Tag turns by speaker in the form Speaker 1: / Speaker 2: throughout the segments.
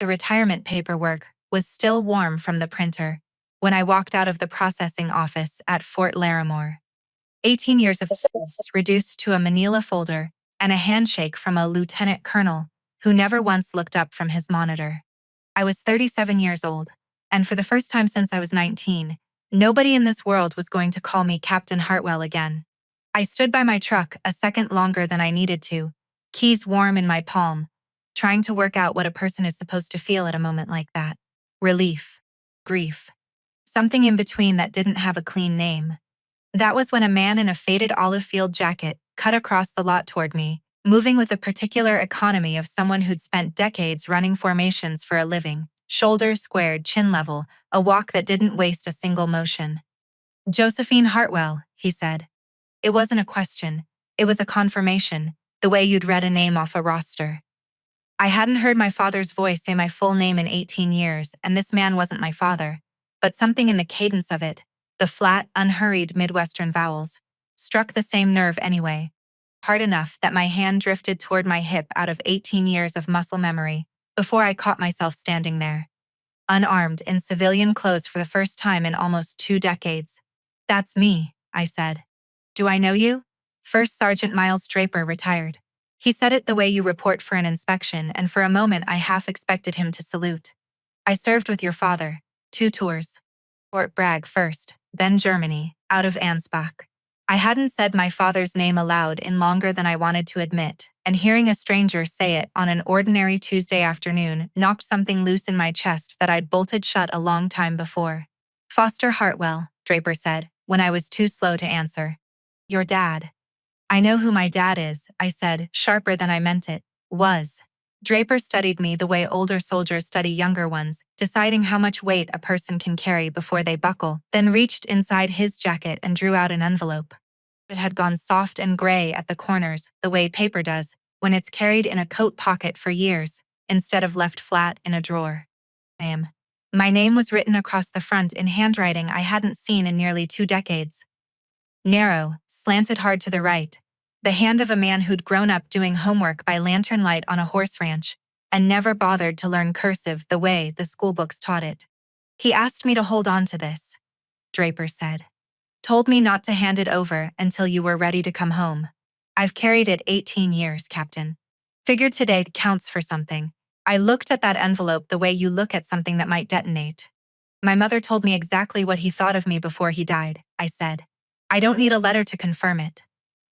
Speaker 1: The retirement paperwork was still warm from the printer when I walked out of the processing office at Fort Laramore. 18 years of service reduced to a manila folder and a handshake from a lieutenant colonel who never once looked up from his monitor. I was 37 years old, and for the first time since I was 19, nobody in this world was going to call me Captain Hartwell again. I stood by my truck a second longer than I needed to, keys warm in my palm, trying to work out what a person is supposed to feel at a moment like that. Relief. Grief. Something in between that didn't have a clean name. That was when a man in a faded olive field jacket cut across the lot toward me, moving with the particular economy of someone who'd spent decades running formations for a living, shoulders squared, chin level, a walk that didn't waste a single motion. "Josephine Hartwell," he said. It wasn't a question, it was a confirmation, the way you'd read a name off a roster. I hadn't heard my father's voice say my full name in 18 years, and this man wasn't my father. But something in the cadence of it, the flat, unhurried Midwestern vowels, struck the same nerve anyway. Hard enough that my hand drifted toward my hip out of 18 years of muscle memory, before I caught myself standing there, unarmed in civilian clothes for the first time in almost 2 decades. "That's me," I said. "Do I know you?" First Sergeant Miles Draper, retired. He said it the way you report for an inspection, and for a moment I half expected him to salute. "I served with your father. 2 tours. Fort Bragg first, then Germany, out of Ansbach." I hadn't said my father's name aloud in longer than I wanted to admit, and hearing a stranger say it on an ordinary Tuesday afternoon knocked something loose in my chest that I'd bolted shut a long time before. "Foster Hartwell," Draper said, when I was too slow to answer. "Your dad." "I know who my dad is," I said, sharper than I meant it. "Was." Draper studied me the way older soldiers study younger ones, deciding how much weight a person can carry before they buckle, then reached inside his jacket and drew out an envelope. It had gone soft and gray at the corners, the way paper does, when it's carried in a coat pocket for years, instead of left flat in a drawer. "Ma'am." My name was written across the front in handwriting I hadn't seen in nearly 2 decades. Narrow, slanted hard to the right, the hand of a man who'd grown up doing homework by lantern light on a horse ranch and never bothered to learn cursive the way the schoolbooks taught it. "He asked me to hold on to this," Draper said. "Told me not to hand it over until you were ready to come home. I've carried it 18 years, Captain. Figured today counts for something." I looked at that envelope the way you look at something that might detonate. "My mother told me exactly what he thought of me before he died," I said. "I don't need a letter to confirm it."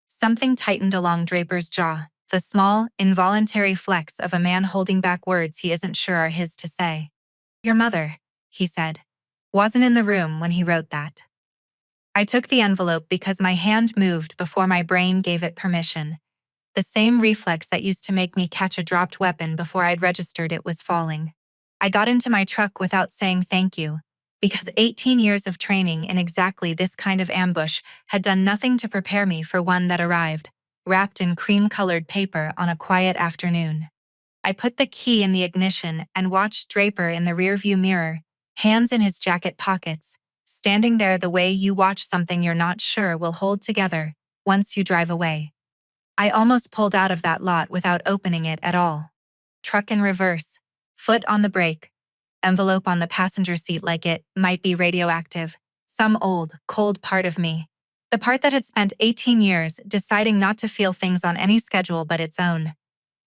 Speaker 1: Something tightened along Draper's jaw, the small, involuntary flex of a man holding back words he isn't sure are his to say. "Your mother," he said, "wasn't in the room when he wrote that." I took the envelope because my hand moved before my brain gave it permission. The same reflex that used to make me catch a dropped weapon before I'd registered it was falling. I got into my truck without saying thank you, because 18 years of training in exactly this kind of ambush had done nothing to prepare me for one that arrived, wrapped in cream-colored paper on a quiet afternoon. I put the key in the ignition and watched Draper in the rearview mirror, hands in his jacket pockets, standing there the way you watch something you're not sure will hold together once you drive away. I almost pulled out of that lot without opening it at all. Truck in reverse, foot on the brake, envelope on the passenger seat like it might be radioactive, some old, cold part of me. The part that had spent 18 years deciding not to feel things on any schedule but its own.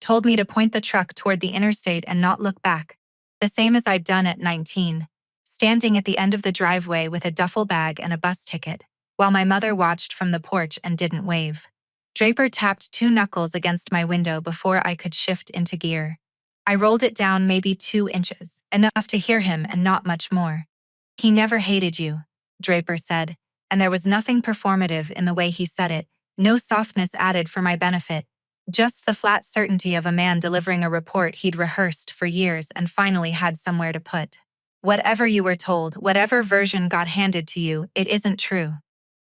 Speaker 1: Told me to point the truck toward the interstate and not look back, the same as I'd done at 19, standing at the end of the driveway with a duffel bag and a bus ticket, while my mother watched from the porch and didn't wave. Draper tapped 2 knuckles against my window before I could shift into gear. I rolled it down maybe 2 inches, enough to hear him and not much more. "He never hated you," Draper said, and there was nothing performative in the way he said it, no softness added for my benefit, just the flat certainty of a man delivering a report he'd rehearsed for years and finally had somewhere to put. "Whatever you were told, whatever version got handed to you, it isn't true.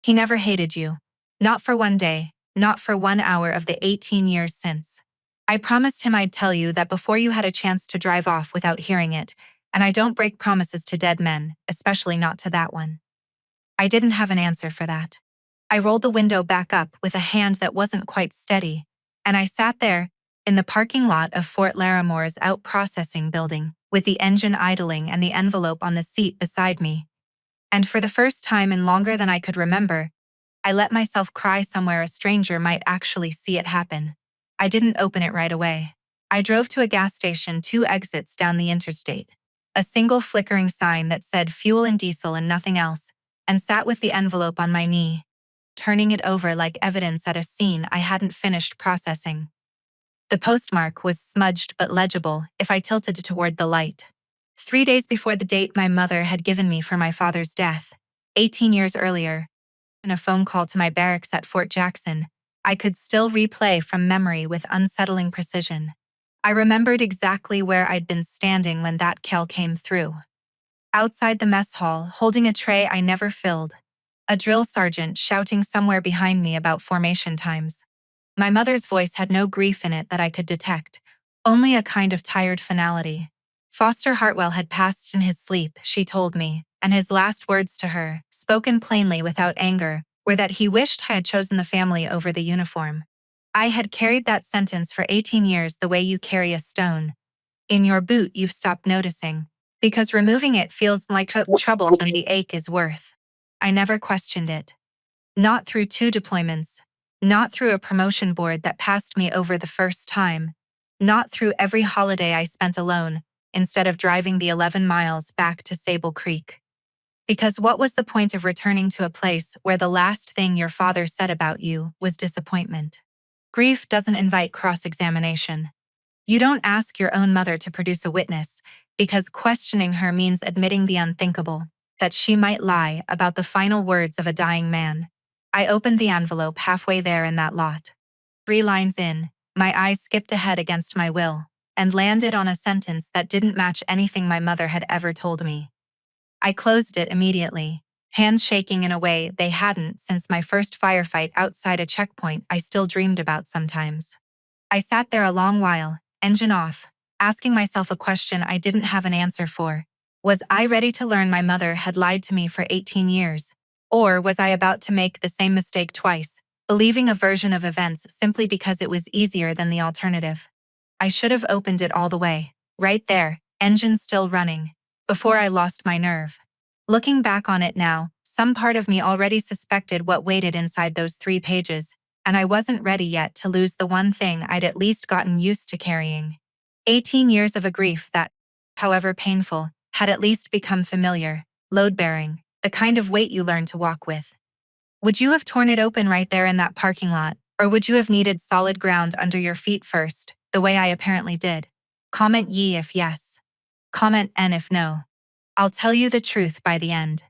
Speaker 1: He never hated you. Not for one day, not for 1 hour of the 18 years since. I promised him I'd tell you that before you had a chance to drive off without hearing it, and I don't break promises to dead men, especially not to that one." I didn't have an answer for that. I rolled the window back up with a hand that wasn't quite steady, and I sat there, in the parking lot of Fort Laramore's out-processing building, with the engine idling and the envelope on the seat beside me. And for the first time in longer than I could remember, I let myself cry somewhere a stranger might actually see it happen. I didn't open it right away. I drove to a gas station 2 exits down the interstate, a single flickering sign that said fuel and diesel and nothing else, and sat with the envelope on my knee, turning it over like evidence at a scene I hadn't finished processing. The postmark was smudged but legible if I tilted it toward the light. 3 days before the date my mother had given me for my father's death, 18 years earlier, in a phone call to my barracks at Fort Jackson, I could still replay from memory with unsettling precision. I remembered exactly where I'd been standing when that call came through. Outside the mess hall, holding a tray I never filled, a drill sergeant shouting somewhere behind me about formation times. My mother's voice had no grief in it that I could detect, only a kind of tired finality. Foster Hartwell had passed in his sleep, she told me, and his last words to her, spoken plainly without anger, were that he wished I had chosen the family over the uniform. I had carried that sentence for 18 years the way you carry a stone. In your boot you've stopped noticing, because removing it feels like trouble than the ache is worth. I never questioned it. Not through 2 deployments. Not through a promotion board that passed me over the first time. Not through every holiday I spent alone, instead of driving the 11 miles back to Sable Creek. Because what was the point of returning to a place where the last thing your father said about you was disappointment? Grief doesn't invite cross-examination. You don't ask your own mother to produce a witness, because questioning her means admitting the unthinkable, that she might lie about the final words of a dying man. I opened the envelope halfway there in that lot. 3 lines in, my eyes skipped ahead against my will, and landed on a sentence that didn't match anything my mother had ever told me. I closed it immediately, hands shaking in a way they hadn't since my first firefight outside a checkpoint I still dreamed about sometimes. I sat there a long while, engine off, asking myself a question I didn't have an answer for. Was I ready to learn my mother had lied to me for 18 years? Or was I about to make the same mistake twice, believing a version of events simply because it was easier than the alternative? I should have opened it all the way, right there, engine still running, before I lost my nerve. Looking back on it now, some part of me already suspected what waited inside those 3 pages, and I wasn't ready yet to lose the one thing I'd at least gotten used to carrying. 18 years of a grief that, however painful, had at least become familiar, load-bearing, the kind of weight you learn to walk with. Would you have torn it open right there in that parking lot, or would you have needed solid ground under your feet first, the way I apparently did? Comment ye if yes. Comment N if no. I'll tell you the truth by the end.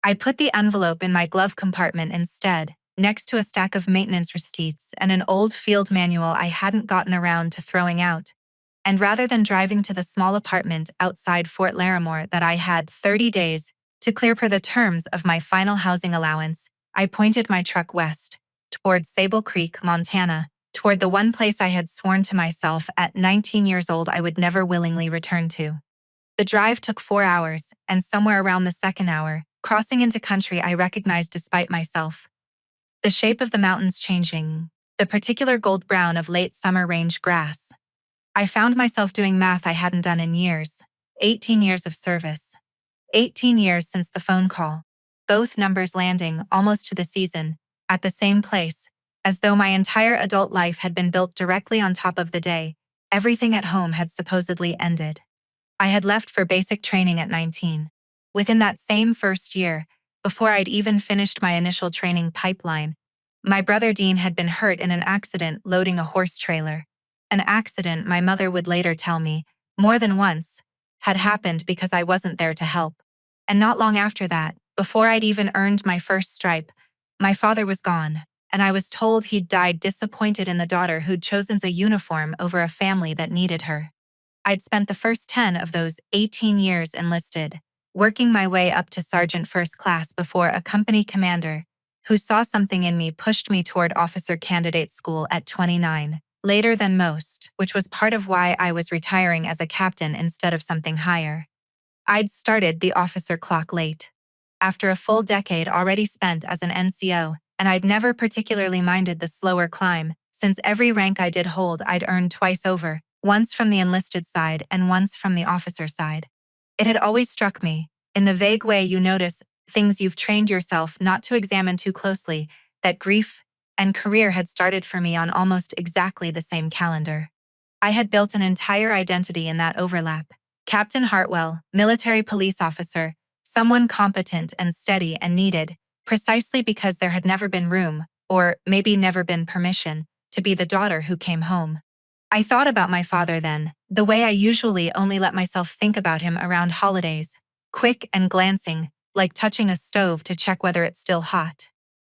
Speaker 1: I put the envelope in my glove compartment instead, next to a stack of maintenance receipts and an old field manual I hadn't gotten around to throwing out. And rather than driving to the small apartment outside Fort Laramore that I had 30 days to clear per the terms of my final housing allowance, I pointed my truck west, toward Sable Creek, Montana, toward the one place I had sworn to myself at 19 years old I would never willingly return to. The drive took 4 hours, and somewhere around the second hour, crossing into country I recognized despite myself. The shape of the mountains changing, the particular gold brown of late summer range grass. I found myself doing math I hadn't done in years. 18 years of service. 18 years since the phone call. Both numbers landing, almost to the season, at the same place, as though my entire adult life had been built directly on top of the day everything at home had supposedly ended. I had left for basic training at 19. Within that same first year, before I'd even finished my initial training pipeline, my brother Dean had been hurt in an accident loading a horse trailer. An accident, my mother would later tell me, more than once, had happened because I wasn't there to help. And not long after that, before I'd even earned my first stripe, my father was gone, and I was told he'd died disappointed in the daughter who'd chosen a uniform over a family that needed her. I'd spent the first 10 of those 18 years enlisted, working my way up to sergeant first class before a company commander, who saw something in me, pushed me toward officer candidate school at 29, later than most, which was part of why I was retiring as a captain instead of something higher. I'd started the officer clock late. After a full decade already spent as an NCO, and I'd never particularly minded the slower climb, since every rank I did hold I'd earned twice over, once from the enlisted side and once from the officer side. It had always struck me, in the vague way you notice things you've trained yourself not to examine too closely, that grief and career had started for me on almost exactly the same calendar. I had built an entire identity in that overlap. Captain Hartwell, military police officer, someone competent and steady and needed, precisely because there had never been room, or maybe never been permission, to be the daughter who came home. I thought about my father then, the way I usually only let myself think about him around holidays, quick and glancing, like touching a stove to check whether it's still hot.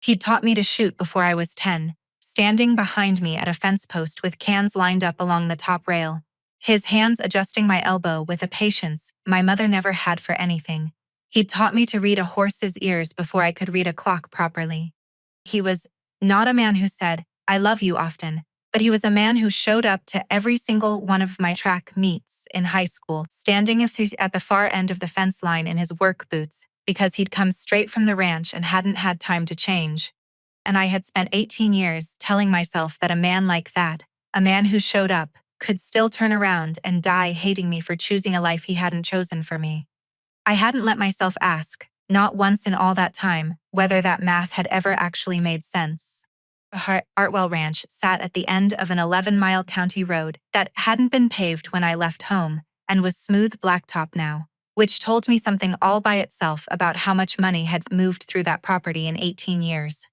Speaker 1: He'd taught me to shoot before I was 10, standing behind me at a fence post with cans lined up along the top rail, his hands adjusting my elbow with a patience my mother never had for anything. He'd taught me to read a horse's ears before I could read a clock properly. He was not a man who said, "I love you" often, but he was a man who showed up to every single one of my track meets in high school, standing at the far end of the fence line in his work boots, because he'd come straight from the ranch and hadn't had time to change. And I had spent 18 years telling myself that a man like that, a man who showed up, could still turn around and die hating me for choosing a life he hadn't chosen for me. I hadn't let myself ask, not once in all that time, whether that math had ever actually made sense. The Hartwell Ranch sat at the end of an 11-mile county road that hadn't been paved when I left home and was smooth blacktop now, which told me something all by itself about how much money had moved through that property in 18 years.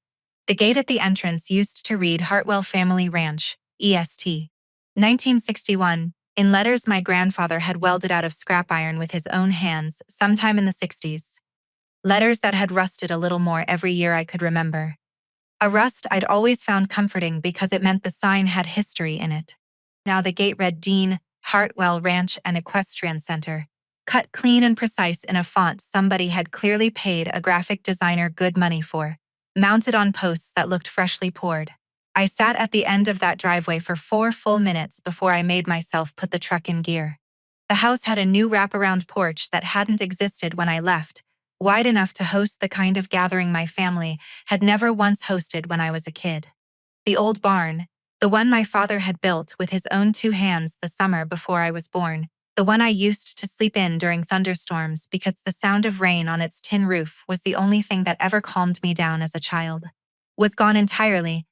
Speaker 1: The gate at the entrance used to read Hartwell Family Ranch, EST. 1961, in letters my grandfather had welded out of scrap iron with his own hands sometime in the 60s. Letters that had rusted a little more every year I could remember. A rust I'd always found comforting because it meant the sign had history in it. Now the gate read Dean, Hartwell Ranch and Equestrian Center, cut clean and precise in a font somebody had clearly paid a graphic designer good money for, mounted on posts that looked freshly poured. I sat at the end of that driveway for 4 full minutes before I made myself put the truck in gear. The house had a new wraparound porch that hadn't existed when I left, wide enough to host the kind of gathering my family had never once hosted when I was a kid. The old barn, the one my father had built with his own 2 hands the summer before I was born, the one I used to sleep in during thunderstorms because the sound of rain on its tin roof was the only thing that ever calmed me down as a child, was gone entirely,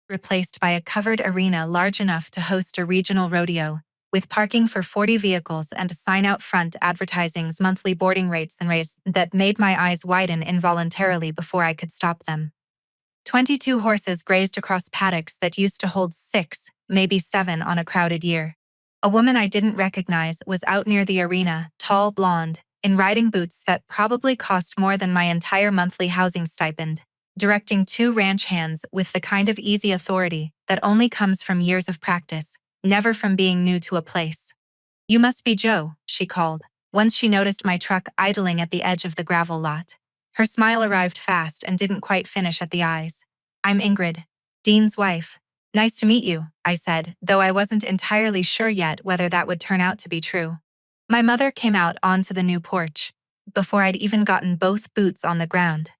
Speaker 1: replaced by a covered arena large enough to host a regional rodeo, with parking for 40 vehicles and a sign out front advertising's monthly boarding rates and race that made my eyes widen involuntarily before I could stop them. 22 horses grazed across paddocks that used to hold 6, maybe 7 on a crowded year. A woman I didn't recognize was out near the arena, tall, blonde, in riding boots that probably cost more than my entire monthly housing stipend, directing 2 ranch hands with the kind of easy authority that only comes from years of practice, never from being new to a place. "You must be Joe," she called, once she noticed my truck idling at the edge of the gravel lot. Her smile arrived fast and didn't quite finish at the eyes. "I'm Ingrid, Dean's wife." "Nice to meet you," I said, though I wasn't entirely sure yet whether that would turn out to be true. My mother came out onto the new porch, before I'd even gotten both boots on the ground.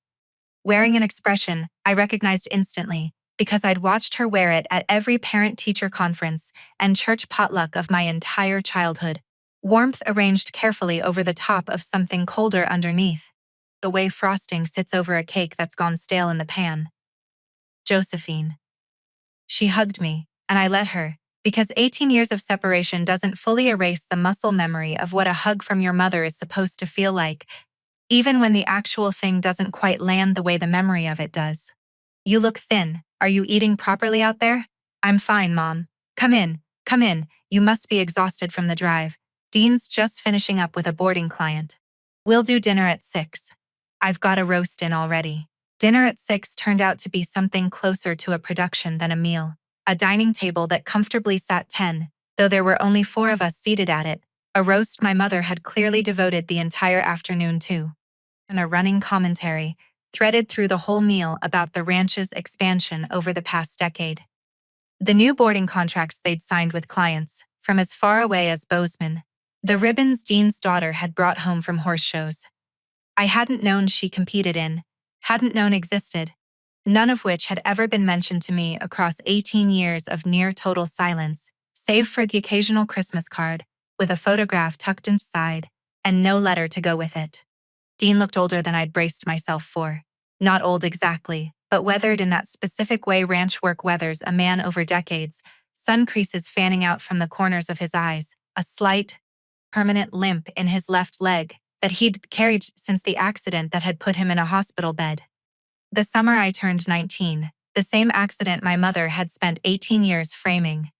Speaker 1: Wearing an expression I recognized instantly, because I'd watched her wear it at every parent-teacher conference and church potluck of my entire childhood. Warmth arranged carefully over the top of something colder underneath, the way frosting sits over a cake that's gone stale in the pan. "Josephine." She hugged me, and I let her, because 18 years of separation doesn't fully erase the muscle memory of what a hug from your mother is supposed to feel like, even when the actual thing doesn't quite land the way the memory of it does. "You look thin. Are you eating properly out there?" "I'm fine, Mom. Come in, come in. You must be exhausted from the drive. Dean's just finishing up with a boarding client. We'll do dinner at 6. I've got a roast in already." Dinner at 6 turned out to be something closer to a production than a meal. A dining table that comfortably sat 10, though there were only 4 of us seated at it, a roast my mother had clearly devoted the entire afternoon to, and a running commentary, threaded through the whole meal about the ranch's expansion over the past decade. The new boarding contracts they'd signed with clients, from as far away as Bozeman, the ribbons Dean's daughter had brought home from horse shows. I hadn't known she competed in, hadn't known existed, none of which had ever been mentioned to me across 18 years of near total silence, save for the occasional Christmas card, with a photograph tucked inside, and no letter to go with it. Dean looked older than I'd braced myself for. Not old exactly, but weathered in that specific way ranch work weathers a man over decades, sun creases fanning out from the corners of his eyes, a slight, permanent limp in his left leg that he'd carried since the accident that had put him in a hospital bed. The summer I turned 19, the same accident my mother had spent 18 years framing,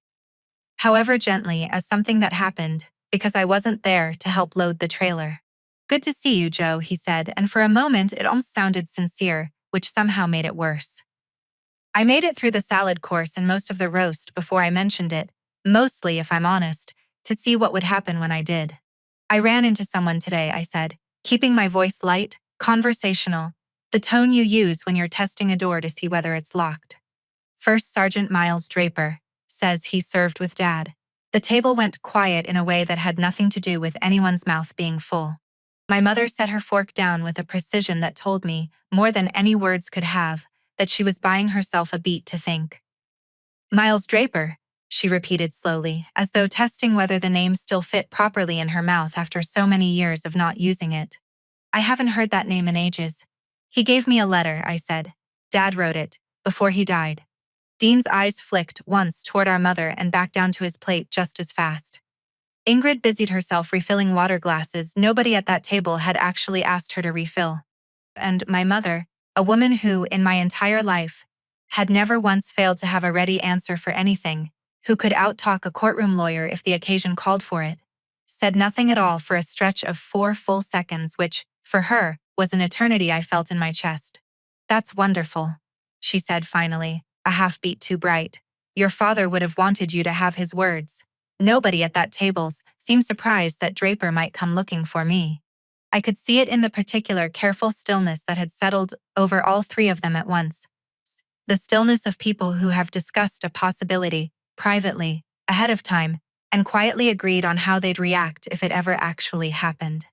Speaker 1: however gently, as something that happened because I wasn't there to help load the trailer. "Good to see you, Joe," he said, and for a moment it almost sounded sincere, which somehow made it worse. I made it through the salad course and most of the roast before I mentioned it, mostly, if I'm honest, to see what would happen when I did. "I ran into someone today," I said, keeping my voice light, conversational, the tone you use when you're testing a door to see whether it's locked. "First Sergeant Miles Draper says he served with Dad." The table went quiet in a way that had nothing to do with anyone's mouth being full. My mother set her fork down with a precision that told me, more than any words could have, that she was buying herself a beat to think. "Miles Draper," she repeated slowly, as though testing whether the name still fit properly in her mouth after so many years of not using it. "I haven't heard that name in ages." "He gave me a letter," I said. "Dad wrote it, before he died." Dean's eyes flicked once toward our mother and back down to his plate just as fast. Ingrid busied herself refilling water glasses nobody at that table had actually asked her to refill. And my mother, a woman who, in my entire life, had never once failed to have a ready answer for anything, who could out-talk a courtroom lawyer if the occasion called for it, said nothing at all for a stretch of 4 full seconds, which, for her, was an eternity. I felt in my chest. "That's wonderful," she said finally, a half beat too bright. "Your father would have wanted you to have his words." Nobody at that table seemed surprised that Draper might come looking for me. I could see it in the particular careful stillness that had settled over all three of them at once. The stillness of people who have discussed a possibility, privately, ahead of time, and quietly agreed on how they'd react if it ever actually happened.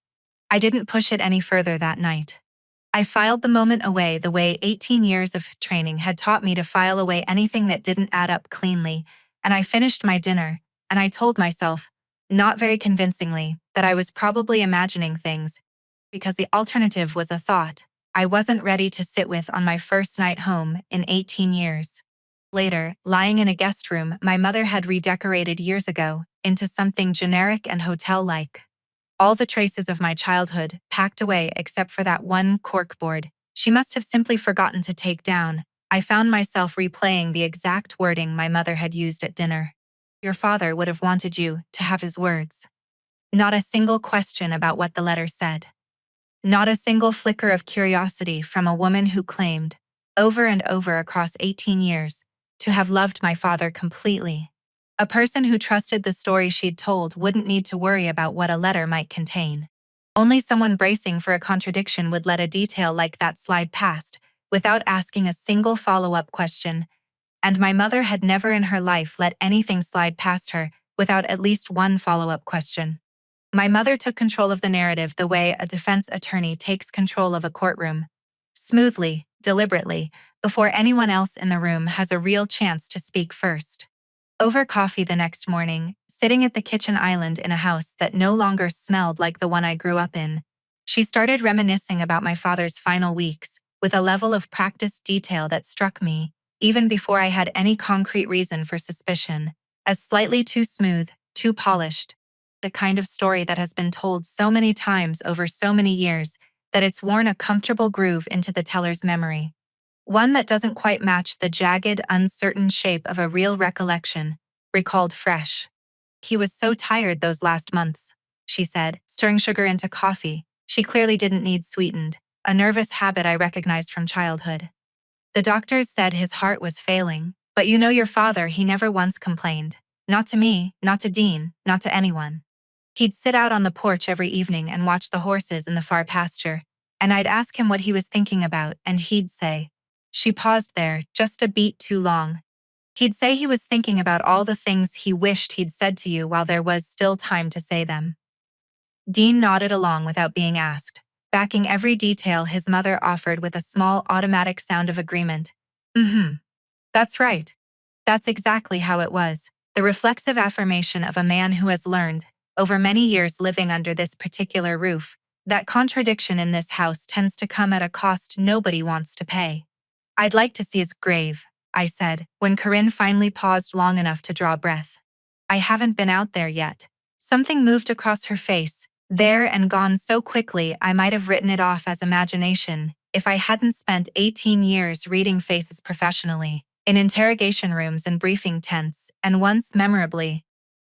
Speaker 1: I didn't push it any further that night. I filed the moment away the way 18 years of training had taught me to file away anything that didn't add up cleanly, and I finished my dinner, and I told myself, not very convincingly, that I was probably imagining things, because the alternative was a thought I wasn't ready to sit with on my first night home in 18 years. Later, lying in a guest room my mother had redecorated years ago into something generic and hotel-like. All the traces of my childhood packed away except for that one corkboard she must have simply forgotten to take down. I found myself replaying the exact wording my mother had used at dinner. "Your father would have wanted you to have his words." Not a single question about what the letter said. Not a single flicker of curiosity from a woman who claimed, over and over across 18 years, to have loved my father completely. A person who trusted the story she'd told wouldn't need to worry about what a letter might contain. Only someone bracing for a contradiction would let a detail like that slide past, without asking a single follow-up question, and my mother had never in her life let anything slide past her without at least one follow-up question. My mother took control of the narrative the way a defense attorney takes control of a courtroom. Smoothly, deliberately, before anyone else in the room has a real chance to speak first. Over coffee the next morning, sitting at the kitchen island in a house that no longer smelled like the one I grew up in, she started reminiscing about my father's final weeks, with a level of practiced detail that struck me, even before I had any concrete reason for suspicion, as slightly too smooth, too polished. The kind of story that has been told so many times over so many years that it's worn a comfortable groove into the teller's memory. One that doesn't quite match the jagged, uncertain shape of a real recollection, recalled fresh. "He was so tired those last months," she said, stirring sugar into coffee. She clearly didn't need sweetened, a nervous habit I recognized from childhood. "The doctors said his heart was failing, but you know your father, he never once complained. Not to me, not to Dean, not to anyone. He'd sit out on the porch every evening and watch the horses in the far pasture, and I'd ask him what he was thinking about, and he'd say," she paused there, just a beat too long. "He'd say he was thinking about all the things he wished he'd said to you while there was still time to say them." Dean nodded along without being asked, backing every detail his mother offered with a small automatic sound of agreement, Mm-hmm. That's right. That's exactly how it was. The reflexive affirmation of a man who has learned, over many years living under this particular roof, that contradiction in this house tends to come at a cost nobody wants to pay. I'd like to see his grave, I said, when Corinne finally paused long enough to draw breath. I haven't been out there yet. Something moved across her face, there and gone so quickly I might have written it off as imagination if I hadn't spent 18 years reading faces professionally, in interrogation rooms and briefing tents, and once memorably,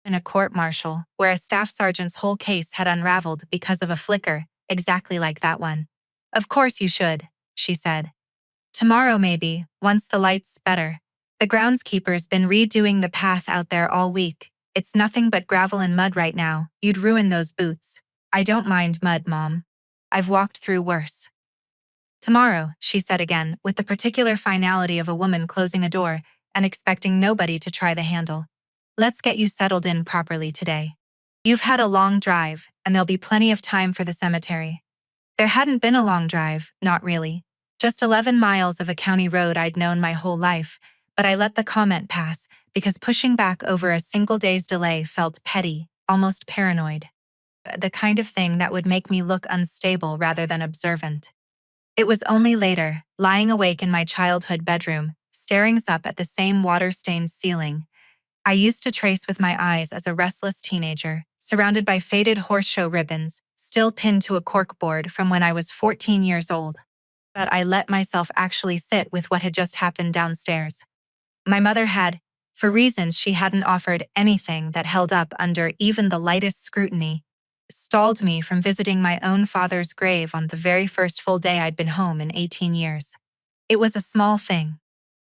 Speaker 1: in a court-martial where a staff sergeant's whole case had unraveled because of a flicker, exactly like that one. Of course you should, she said. Tomorrow maybe, once the light's better. The groundskeeper's been redoing the path out there all week. It's nothing but gravel and mud right now. You'd ruin those boots. I don't mind mud, Mom. I've walked through worse. Tomorrow, she said again, with the particular finality of a woman closing a door and expecting nobody to try the handle. Let's get you settled in properly today. You've had a long drive, and there'll be plenty of time for the cemetery. There hadn't been a long drive, not really. Just 11 miles of a county road I'd known my whole life, but I let the comment pass because pushing back over a single day's delay felt petty, almost paranoid. The kind of thing that would make me look unstable rather than observant. It was only later, lying awake in my childhood bedroom, staring up at the same water-stained ceiling, I used to trace with my eyes as a restless teenager, surrounded by faded horse-show ribbons, still pinned to a corkboard from when I was 14 years old. But I let myself actually sit with what had just happened downstairs. My mother had, for reasons she hadn't offered anything that held up under even the lightest scrutiny, stalled me from visiting my own father's grave on the very first full day I'd been home in 18 years. It was a small thing.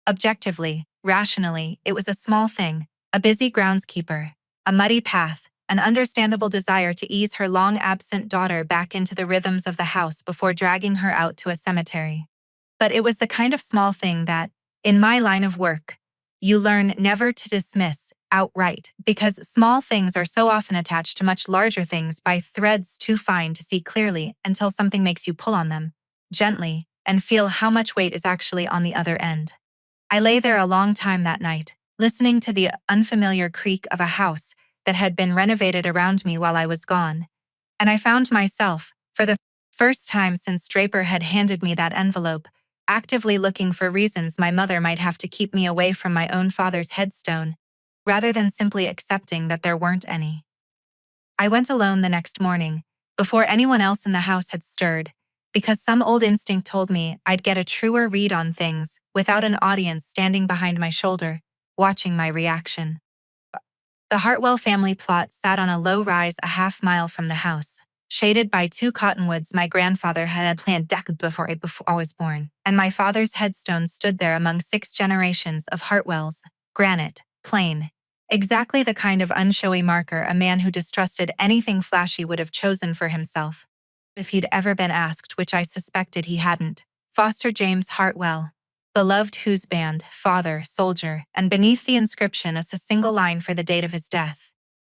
Speaker 1: Objectively, rationally, it was a small thing. A busy groundskeeper, a muddy path, an understandable desire to ease her long-absent daughter back into the rhythms of the house before dragging her out to a cemetery. But it was the kind of small thing that, in my line of work, you learn never to dismiss outright because small things are so often attached to much larger things by threads too fine to see clearly until something makes you pull on them, gently, and feel how much weight is actually on the other end. I lay there a long time that night, listening to the unfamiliar creak of a house that had been renovated around me while I was gone, and I found myself, for the first time since Draper had handed me that envelope, actively looking for reasons my mother might have to keep me away from my own father's headstone, rather than simply accepting that there weren't any. I went alone the next morning, before anyone else in the house had stirred, because some old instinct told me I'd get a truer read on things without an audience standing behind my shoulder, watching my reaction. The Hartwell family plot sat on a low rise a half-mile from the house, shaded by two cottonwoods my grandfather had planted decades before I was born, and my father's headstone stood there among 6 generations of Hartwells, granite, plain, exactly the kind of unshowy marker a man who distrusted anything flashy would have chosen for himself, if he'd ever been asked, which I suspected he hadn't. Foster James Hartwell, beloved whose band, father, soldier, and beneath the inscription a single line for the date of his death.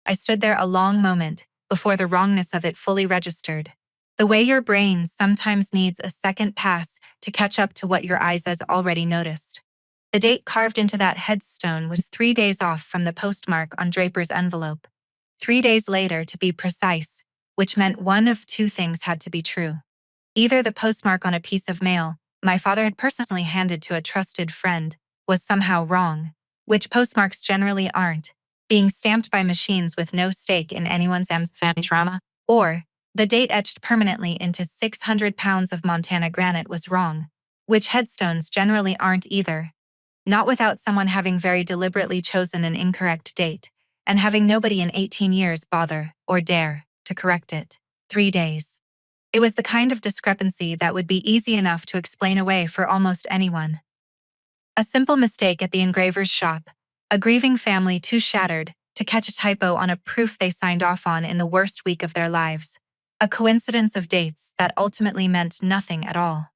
Speaker 1: I stood there a long moment before the wrongness of it fully registered. The way your brain sometimes needs a second pass to catch up to what your eyes has already noticed. The date carved into that headstone was 3 days off from the postmark on Draper's envelope. 3 days later, to be precise, which meant one of two things had to be true. Either the postmark on a piece of mail my father had personally handed to a trusted friend was somehow wrong, which postmarks generally aren't, being stamped by machines with no stake in anyone's family drama, or the date etched permanently into 600 pounds of Montana granite was wrong, which headstones generally aren't either. Not without someone having very deliberately chosen an incorrect date, and having nobody in 18 years bother, or dare, to correct it. 3 days. It was the kind of discrepancy that would be easy enough to explain away for almost anyone. A simple mistake at the engraver's shop, a grieving family too shattered to catch a typo on a proof they signed off on in the worst week of their lives, a coincidence of dates that ultimately meant nothing at all.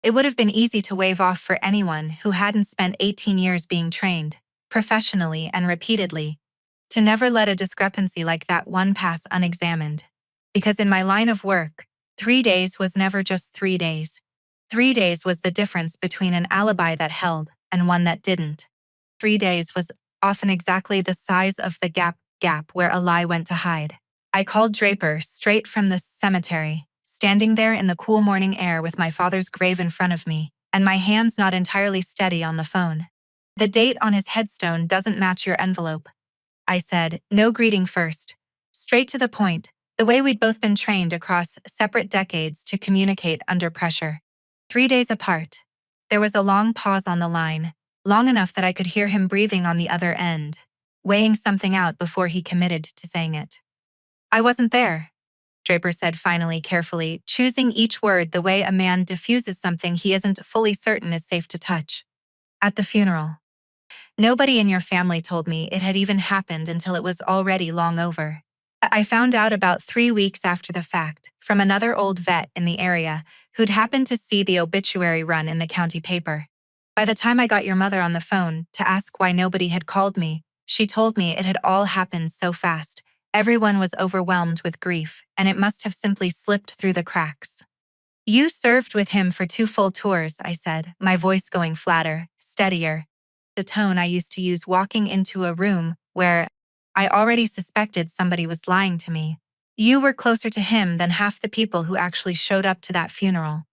Speaker 1: It would have been easy to wave off for anyone who hadn't spent 18 years being trained, professionally and repeatedly, to never let a discrepancy like that one pass unexamined. Because in my line of work, 3 days was never just 3 days. 3 days was the difference between an alibi that held and one that didn't. 3 days was often exactly the size of the gap where a lie went to hide. I called Draper straight from the cemetery, standing there in the cool morning air with my father's grave in front of me, and my hands not entirely steady on the phone. The date on his headstone doesn't match your envelope, I said, no greeting first. Straight to the point, the way we'd both been trained across separate decades to communicate under pressure. 3 days apart. There was a long pause on the line, long enough that I could hear him breathing on the other end, weighing something out before he committed to saying it. I wasn't there, Draper said finally, carefully, choosing each word the way a man diffuses something he isn't fully certain is safe to touch. At the funeral. Nobody in your family told me it had even happened until it was already long over. I found out about 3 weeks after the fact from another old vet in the area who'd happened to see the obituary run in the county paper. By the time I got your mother on the phone to ask why nobody had called me, she told me it had all happened so fast. Everyone was overwhelmed with grief, and it must have simply slipped through the cracks. You served with him for 2 full tours, I said, my voice going flatter, steadier. The tone I used to use walking into a room where I already suspected somebody was lying to me. You were closer to him than half the people who actually showed up to that funeral.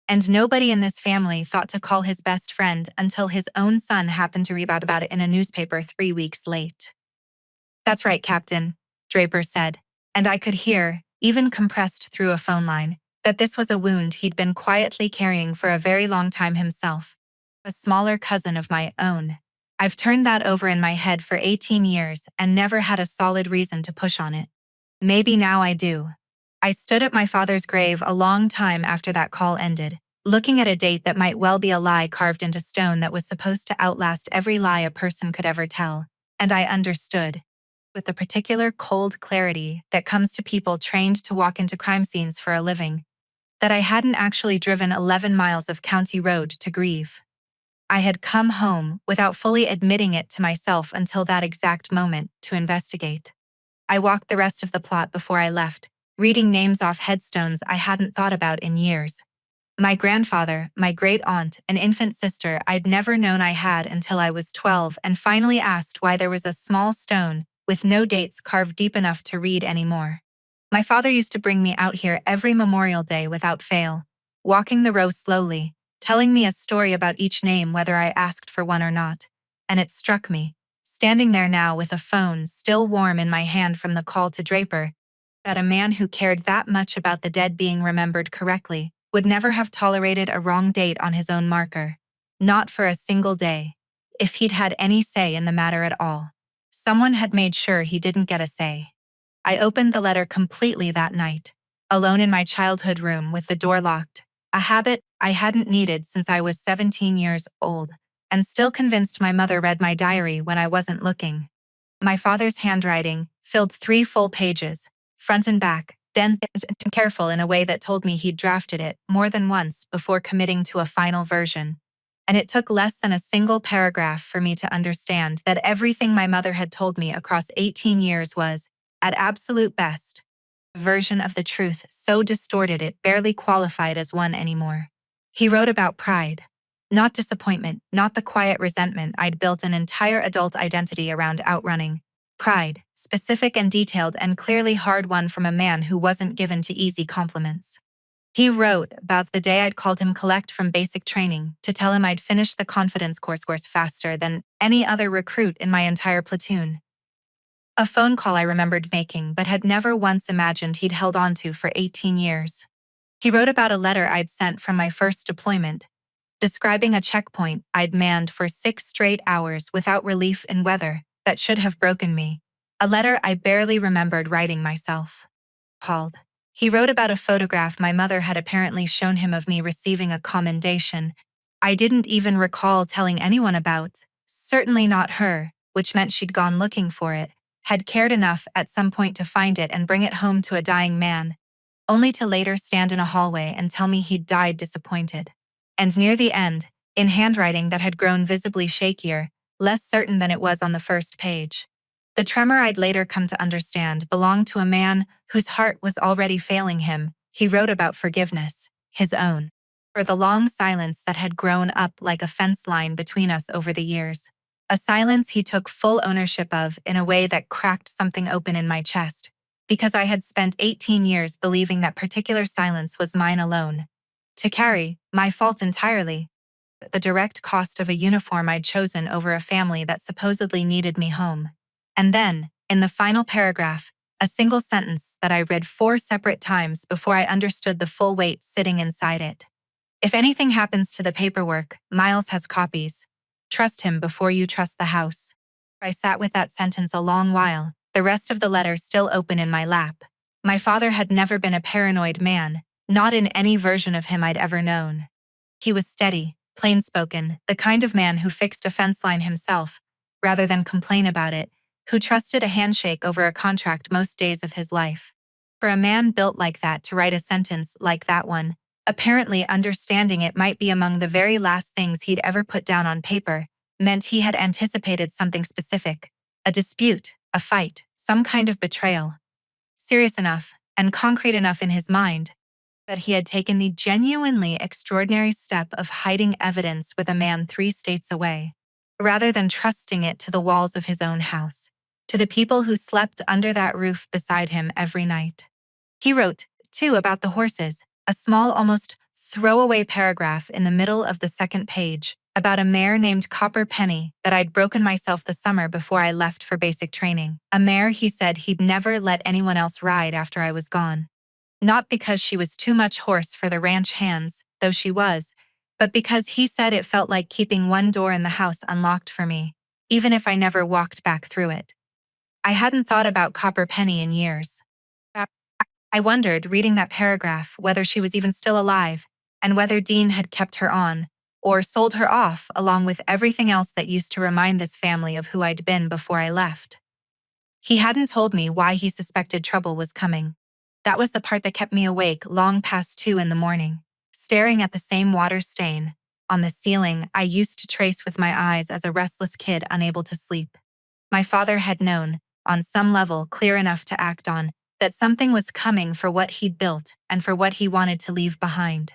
Speaker 1: And nobody in this family thought to call his best friend until his own son happened to read about it in a newspaper 3 weeks late. That's right, Captain, Draper said, and I could hear, even compressed through a phone line, that this was a wound he'd been quietly carrying for a very long time himself. A smaller cousin of my own. I've turned that over in my head for 18 years and never had a solid reason to push on it. Maybe now I do. I stood at my father's grave a long time after that call ended, looking at a date that might well be a lie carved into stone that was supposed to outlast every lie a person could ever tell, and I understood, with the particular cold clarity that comes to people trained to walk into crime scenes for a living, that I hadn't actually driven 11 miles of county road to grieve. I had come home without fully admitting it to myself until that exact moment to investigate. I walked the rest of the plot before I left, reading names off headstones I hadn't thought about in years. My grandfather, my great-aunt, an infant sister I'd never known I had until I was 12 and finally asked why there was a small stone with no dates carved deep enough to read anymore. My father used to bring me out here every Memorial Day without fail, walking the row slowly, telling me a story about each name whether I asked for one or not. And it struck me, standing there now with a phone still warm in my hand from the call to Draper, that a man who cared that much about the dead being remembered correctly would never have tolerated a wrong date on his own marker. Not for a single day. If he'd had any say in the matter at all. Someone had made sure he didn't get a say. I opened the letter completely that night, alone in my childhood room with the door locked, a habit I hadn't needed since I was 17 years old, and still convinced my mother read my diary when I wasn't looking. My father's handwriting filled 3 full pages, front and back, dense and careful in a way that told me he'd drafted it more than once before committing to a final version. And it took less than a single paragraph for me to understand that everything my mother had told me across 18 years was, at absolute best, a version of the truth so distorted it barely qualified as one anymore. He wrote about pride. Not disappointment, not the quiet resentment I'd built an entire adult identity around outrunning. Pride, specific and detailed and clearly hard-won from a man who wasn't given to easy compliments. He wrote about the day I'd called him collect from basic training to tell him I'd finished the confidence course faster than any other recruit in my entire platoon. A phone call I remembered making but had never once imagined he'd held on to for 18 years. He wrote about a letter I'd sent from my first deployment, describing a checkpoint I'd manned for 6 straight hours without relief in weather that should have broken me. A letter I barely remembered writing myself. Called. He wrote about a photograph my mother had apparently shown him of me receiving a commendation I didn't even recall telling anyone about, certainly not her, which meant she'd gone looking for it, had cared enough at some point to find it and bring it home to a dying man, only to later stand in a hallway and tell me he'd died disappointed. And near the end, in handwriting that had grown visibly shakier, less certain than it was on the first page. The tremor I'd later come to understand belonged to a man whose heart was already failing him. He wrote about forgiveness, his own. for the long silence that had grown up like a fence line between us over the years. A silence he took full ownership of in a way that cracked something open in my chest, because I had spent 18 years believing that particular silence was mine alone. To carry, my fault entirely, the direct cost of a uniform I'd chosen over a family that supposedly needed me home. And then, in the final paragraph, a single sentence that I read 4 separate times before I understood the full weight sitting inside it. If anything happens to the paperwork, Miles has copies. Trust him before you trust the house. I sat with that sentence a long while, the rest of the letter still open in my lap. My father had never been a paranoid man, not in any version of him I'd ever known. He was steady, plain-spoken, the kind of man who fixed a fence line himself, rather than complain about it, who trusted a handshake over a contract most days of his life. For a man built like that to write a sentence like that one, apparently understanding it might be among the very last things he'd ever put down on paper, meant he had anticipated something specific, a dispute, a fight, some kind of betrayal. Serious enough, and concrete enough in his mind, that he had taken the genuinely extraordinary step of hiding evidence with a man 3 states away, rather than trusting it to the walls of his own house, to the people who slept under that roof beside him every night. He wrote, too, about the horses, a small, almost throwaway paragraph in the middle of the second page, about a mare named Copper Penny that I'd broken myself the summer before I left for basic training. A mare he said he'd never let anyone else ride after I was gone. Not because she was too much horse for the ranch hands, though she was, but because he said it felt like keeping one door in the house unlocked for me, even if I never walked back through it. I hadn't thought about Copper Penny in years. I wondered, reading that paragraph, whether she was even still alive, and whether Dean had kept her on, or sold her off along with everything else that used to remind this family of who I'd been before I left. He hadn't told me why he suspected trouble was coming. That was the part that kept me awake long past 2 in the morning, staring at the same water stain on the ceiling I used to trace with my eyes as a restless kid unable to sleep. My father had known, on some level clear enough to act on, that something was coming for what he'd built and for what he wanted to leave behind.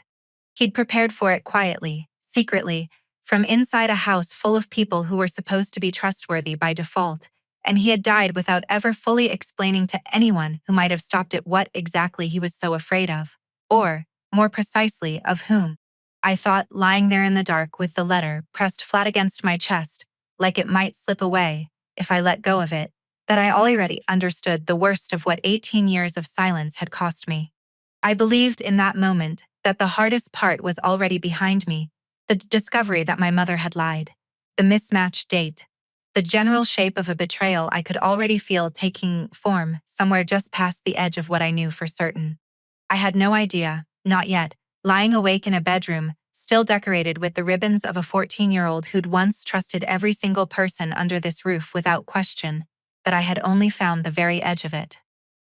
Speaker 1: He'd prepared for it quietly, secretly, from inside a house full of people who were supposed to be trustworthy by default, and he had died without ever fully explaining to anyone who might have stopped it what exactly he was so afraid of, or, more precisely, of whom. I thought, lying there in the dark with the letter pressed flat against my chest, like it might slip away if I let go of it, that I already understood the worst of what 18 years of silence had cost me. I believed in that moment that the hardest part was already behind me, the discovery that my mother had lied, the mismatched date, the general shape of a betrayal I could already feel taking form somewhere just past the edge of what I knew for certain. I had no idea, not yet, lying awake in a bedroom, still decorated with the ribbons of a 14-year-old who'd once trusted every single person under this roof without question, that I had only found the very edge of it.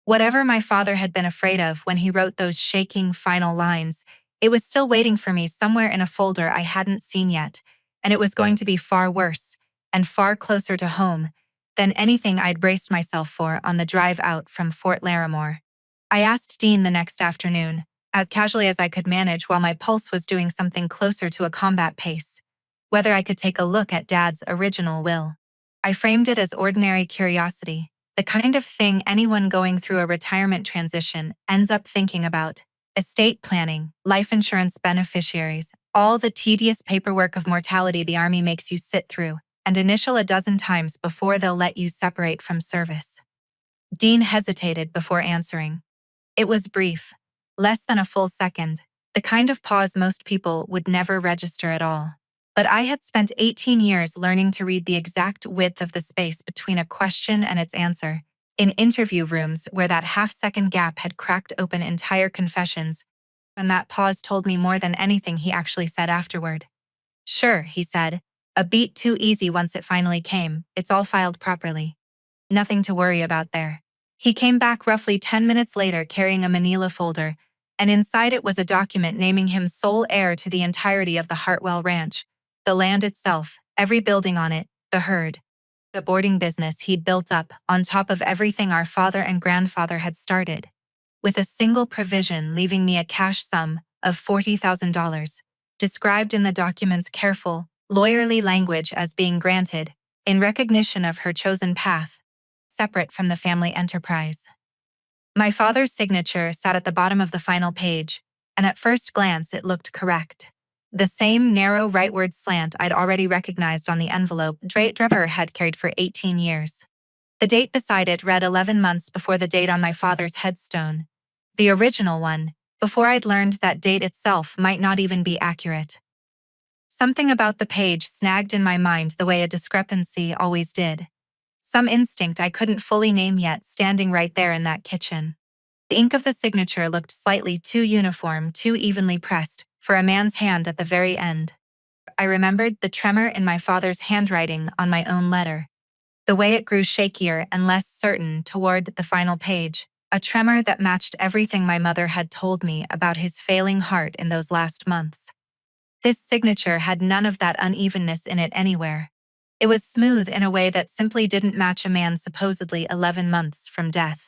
Speaker 1: Whatever my father had been afraid of when he wrote those shaking final lines, it was still waiting for me somewhere in a folder I hadn't seen yet, and it was going to be far worse, and far closer to home, than anything I'd braced myself for on the drive out from Fort Laramore. I asked Dean the next afternoon, as casually as I could manage while my pulse was doing something closer to a combat pace, whether I could take a look at Dad's original will. I framed it as ordinary curiosity, the kind of thing anyone going through a retirement transition ends up thinking about: estate planning, life insurance beneficiaries, all the tedious paperwork of mortality the Army makes you sit through, and initial a dozen times before they'll let you separate from service. Dean hesitated before answering. It was brief, less than a full second, the kind of pause most people would never register at all. But I had spent 18 years learning to read the exact width of the space between a question and its answer, in interview rooms where that half-second gap had cracked open entire confessions, and that pause told me more than anything he actually said afterward. "Sure," he said, "a beat too easy once it finally came, it's all filed properly. Nothing to worry about there." He came back roughly 10 minutes later carrying a manila folder, and inside it was a document naming him sole heir to the entirety of the Hartwell Ranch, the land itself, every building on it, the herd, the boarding business he'd built up on top of everything our father and grandfather had started, with a single provision leaving me a cash sum of $40,000, described in the document's careful, lawyerly language as being granted, in recognition of her chosen path, separate from the family enterprise. My father's signature sat at the bottom of the final page, and at first glance it looked correct. The same narrow rightward slant I'd already recognized on the envelope Draper had carried for 18 years. The date beside it read 11 months before the date on my father's headstone. The original one, before I'd learned that date itself might not even be accurate. Something about the page snagged in my mind the way a discrepancy always did. Some instinct I couldn't fully name yet standing right there in that kitchen. The ink of the signature looked slightly too uniform, too evenly pressed, for a man's hand at the very end. I remembered the tremor in my father's handwriting on my own letter. The way it grew shakier and less certain toward the final page, a tremor that matched everything my mother had told me about his failing heart in those last months. This signature had none of that unevenness in it anywhere. It was smooth in a way that simply didn't match a man supposedly 11 months from death.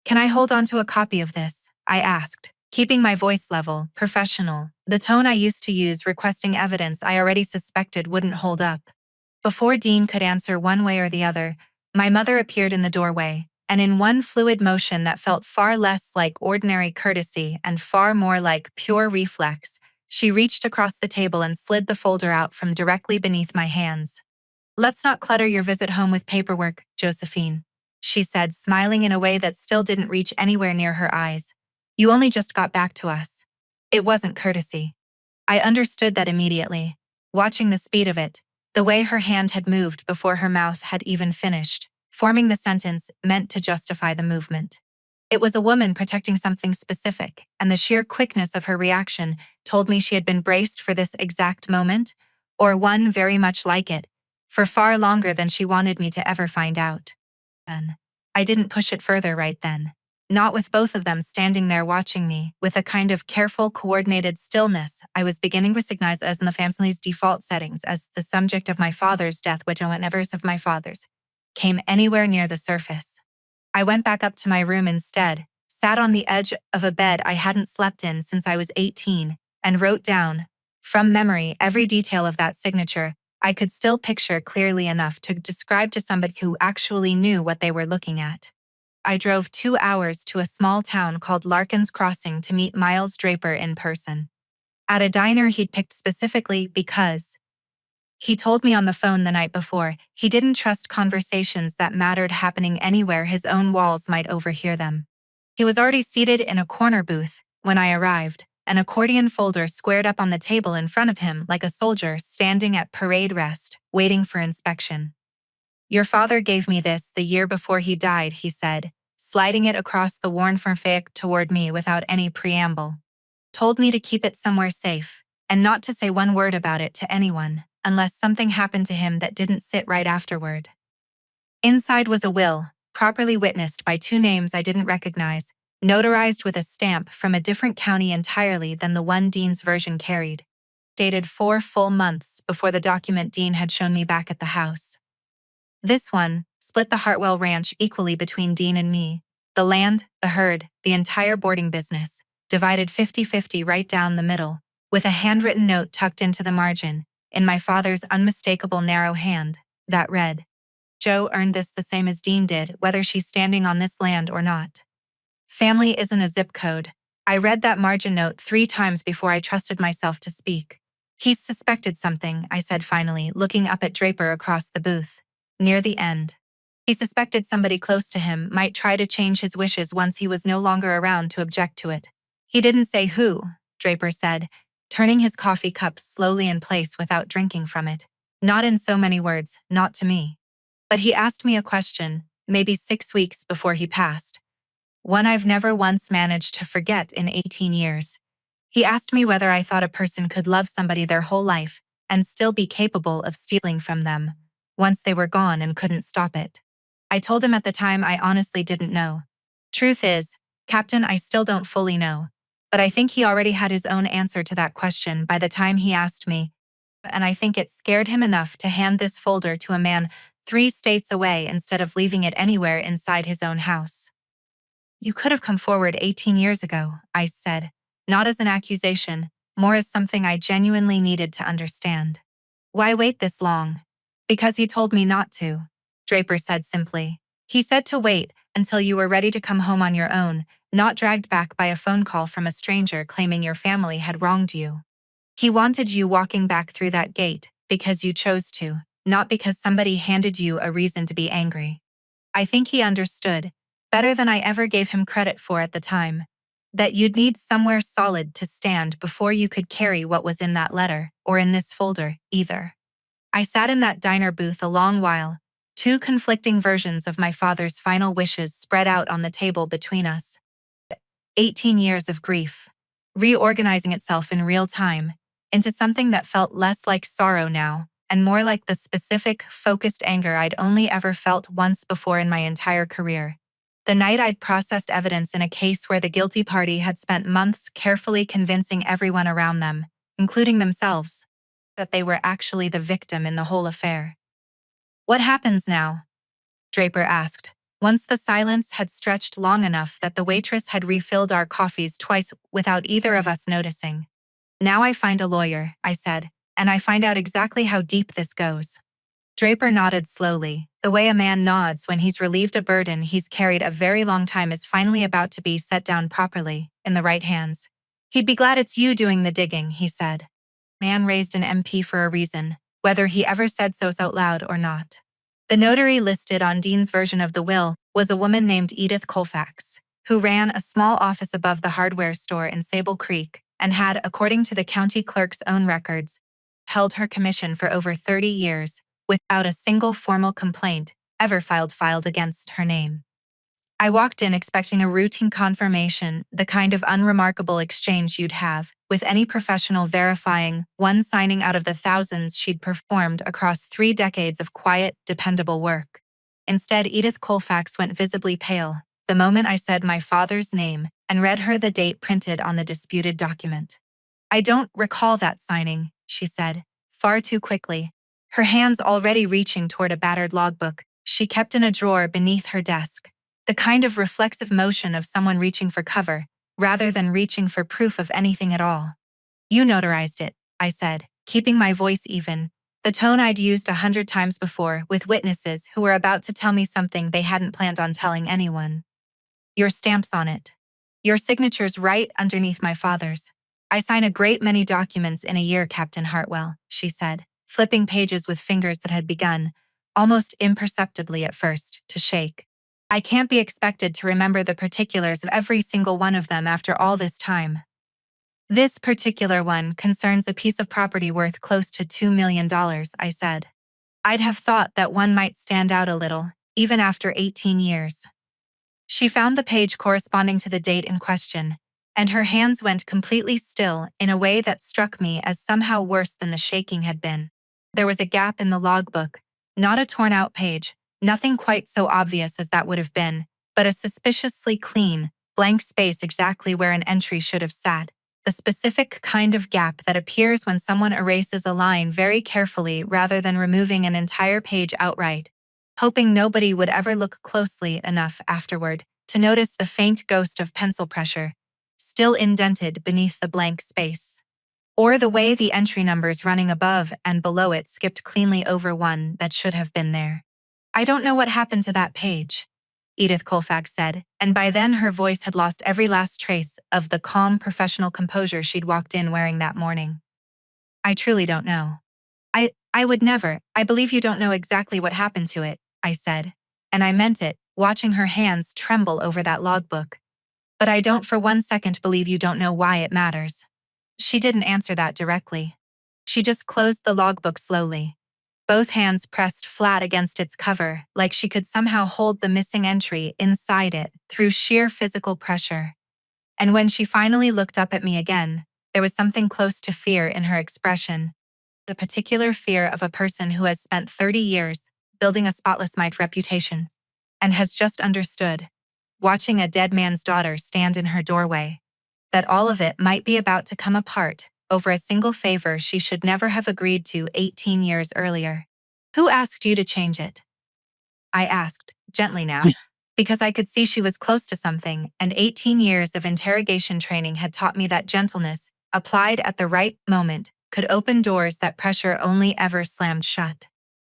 Speaker 1: "Can I hold on to a copy of this?" I asked, keeping my voice level, professional, the tone I used to use requesting evidence I already suspected wouldn't hold up. Before Dean could answer one way or the other, my mother appeared in the doorway, and in one fluid motion that felt far less like ordinary courtesy and far more like pure reflex, she reached across the table and slid the folder out from directly beneath my hands. "Let's not clutter your visit home with paperwork, Josephine," she said, smiling in a way that still didn't reach anywhere near her eyes. "You only just got back to us." It wasn't courtesy. I understood that immediately, watching the speed of it, the way her hand had moved before her mouth had even finished, forming the sentence meant to justify the movement. It was a woman protecting something specific, and the sheer quickness of her reaction told me she had been braced for this exact moment, or one very much like it, for far longer than she wanted me to ever find out. Then, I didn't push it further right then. Not with both of them standing there watching me, with a kind of careful, coordinated stillness I was beginning to recognize as in the family's default settings as the subject of my father's death, which I whenever of my father's, came anywhere near the surface. I went back up to my room instead, sat on the edge of a bed I hadn't slept in since I was 18, and wrote down, from memory, every detail of that signature I could still picture clearly enough to describe to somebody who actually knew what they were looking at. I drove 2 hours to a small town called Larkin's Crossing to meet Miles Draper in person. At a diner he'd picked specifically because, he told me on the phone the night before, he didn't trust conversations that mattered happening anywhere his own walls might overhear them. He was already seated in a corner booth when I arrived, an accordion folder squared up on the table in front of him like a soldier standing at parade rest, waiting for inspection. "Your father gave me this the year before he died," he said, sliding it across the worn fake toward me without any preamble. "Told me to keep it somewhere safe, and not to say one word about it to anyone, unless something happened to him that didn't sit right afterward." Inside was a will, properly witnessed by two names I didn't recognize, notarized with a stamp from a different county entirely than the one Dean's version carried. Dated 4 full months before the document Dean had shown me back at the house. This one split the Hartwell Ranch equally between Dean and me. The land, the herd, the entire boarding business, divided 50-50 right down the middle, with a handwritten note tucked into the margin, in my father's unmistakable narrow hand, that read, "Joe earned this the same as Dean did, whether she's standing on this land or not." Family isn't a zip code. I read that margin note 3 times before I trusted myself to speak. "He's suspected something," I said finally, looking up at Draper across the booth. Near the end. "He suspected somebody close to him might try to change his wishes once he was no longer around to object to it. He didn't say who," Draper said, turning his coffee cup slowly in place without drinking from it. "Not in so many words, not to me. But he asked me a question, maybe 6 weeks before he passed. One I've never once managed to forget in 18 years. He asked me whether I thought a person could love somebody their whole life and still be capable of stealing from them, once they were gone and couldn't stop it. I told him at the time I honestly didn't know. Truth is, Captain, I still don't fully know. But I think he already had his own answer to that question by the time he asked me, and I think it scared him enough to hand this folder to a man 3 states away instead of leaving it anywhere inside his own house." "You could have come forward 18 years ago," I said, not as an accusation, more as something I genuinely needed to understand. Why wait this long? Because he told me not to, Draper said simply. He said to wait until you were ready to come home on your own, not dragged back by a phone call from a stranger claiming your family had wronged you. He wanted you walking back through that gate because you chose to, not because somebody handed you a reason to be angry. I think he understood, better than I ever gave him credit for at the time, that you'd need somewhere solid to stand before you could carry what was in that letter, or in this folder, either. I sat in that diner booth a long while, two conflicting versions of my father's final wishes spread out on the table between us. 18 years of grief, reorganizing itself in real time into something that felt less like sorrow now and more like the specific, focused anger I'd only ever felt once before in my entire career. The night I'd processed evidence in a case where the guilty party had spent months carefully convincing everyone around them, including themselves, that they were actually the victim in the whole affair. What happens now? Draper asked, once the silence had stretched long enough that the waitress had refilled our coffees twice without either of us noticing. Now I find a lawyer, I said, and I find out exactly how deep this goes. Draper nodded slowly, the way a man nods when he's relieved a burden he's carried a very long time is finally about to be set down properly, in the right hands. He'd be glad it's you doing the digging, he said. Man raised an MP for a reason, whether he ever said so out loud or not. The notary listed on Dean's version of the will was a woman named Edith Colfax, who ran a small office above the hardware store in Sable Creek and had, according to the county clerk's own records, held her commission for over 30 years without a single formal complaint ever filed against her name. I walked in expecting a routine confirmation, the kind of unremarkable exchange you'd have with any professional verifying one signing out of the thousands she'd performed across 3 decades of quiet, dependable work. Instead, Edith Colfax went visibly pale the moment I said my father's name and read her the date printed on the disputed document. I don't recall that signing, she said, far too quickly, her hands already reaching toward a battered logbook she kept in a drawer beneath her desk. The kind of reflexive motion of someone reaching for cover, rather than reaching for proof of anything at all. You notarized it, I said, keeping my voice even, the tone I'd used 100 times before with witnesses who were about to tell me something they hadn't planned on telling anyone. Your stamp's on it. Your signature's right underneath my father's. I sign a great many documents in a year, Captain Hartwell, she said, flipping pages with fingers that had begun, almost imperceptibly at first, to shake. I can't be expected to remember the particulars of every single one of them after all this time. This particular one concerns a piece of property worth close to $2 million, I said. I'd have thought that one might stand out a little, even after 18 years. She found the page corresponding to the date in question, and her hands went completely still in a way that struck me as somehow worse than the shaking had been. There was a gap in the logbook, not a torn-out page, nothing quite so obvious as that would have been, but a suspiciously clean, blank space exactly where an entry should have sat, the specific kind of gap that appears when someone erases a line very carefully rather than removing an entire page outright, hoping nobody would ever look closely enough afterward to notice the faint ghost of pencil pressure, still indented beneath the blank space. Or the way the entry numbers running above and below it skipped cleanly over one that should have been there. I don't know what happened to that page, Edith Colfax said, and by then her voice had lost every last trace of the calm professional composure she'd walked in wearing that morning. I truly don't know. I would never. I believe you don't know exactly what happened to it, I said. And I meant it, watching her hands tremble over that logbook. But I don't for 1 second believe you don't know why it matters. She didn't answer that directly. She just closed the logbook slowly, both hands pressed flat against its cover like she could somehow hold the missing entry inside it through sheer physical pressure. And when she finally looked up at me again, there was something close to fear in her expression, the particular fear of a person who has spent 30 years building a spotless reputation and has just understood, watching a dead man's daughter stand in her doorway, that all of it might be about to come apart over a single favor she should never have agreed to 18 years earlier. Who asked you to change it? I asked, gently now, because I could see she was close to something, and 18 years of interrogation training had taught me that gentleness applied at the right moment, could open doors that pressure only ever slammed shut.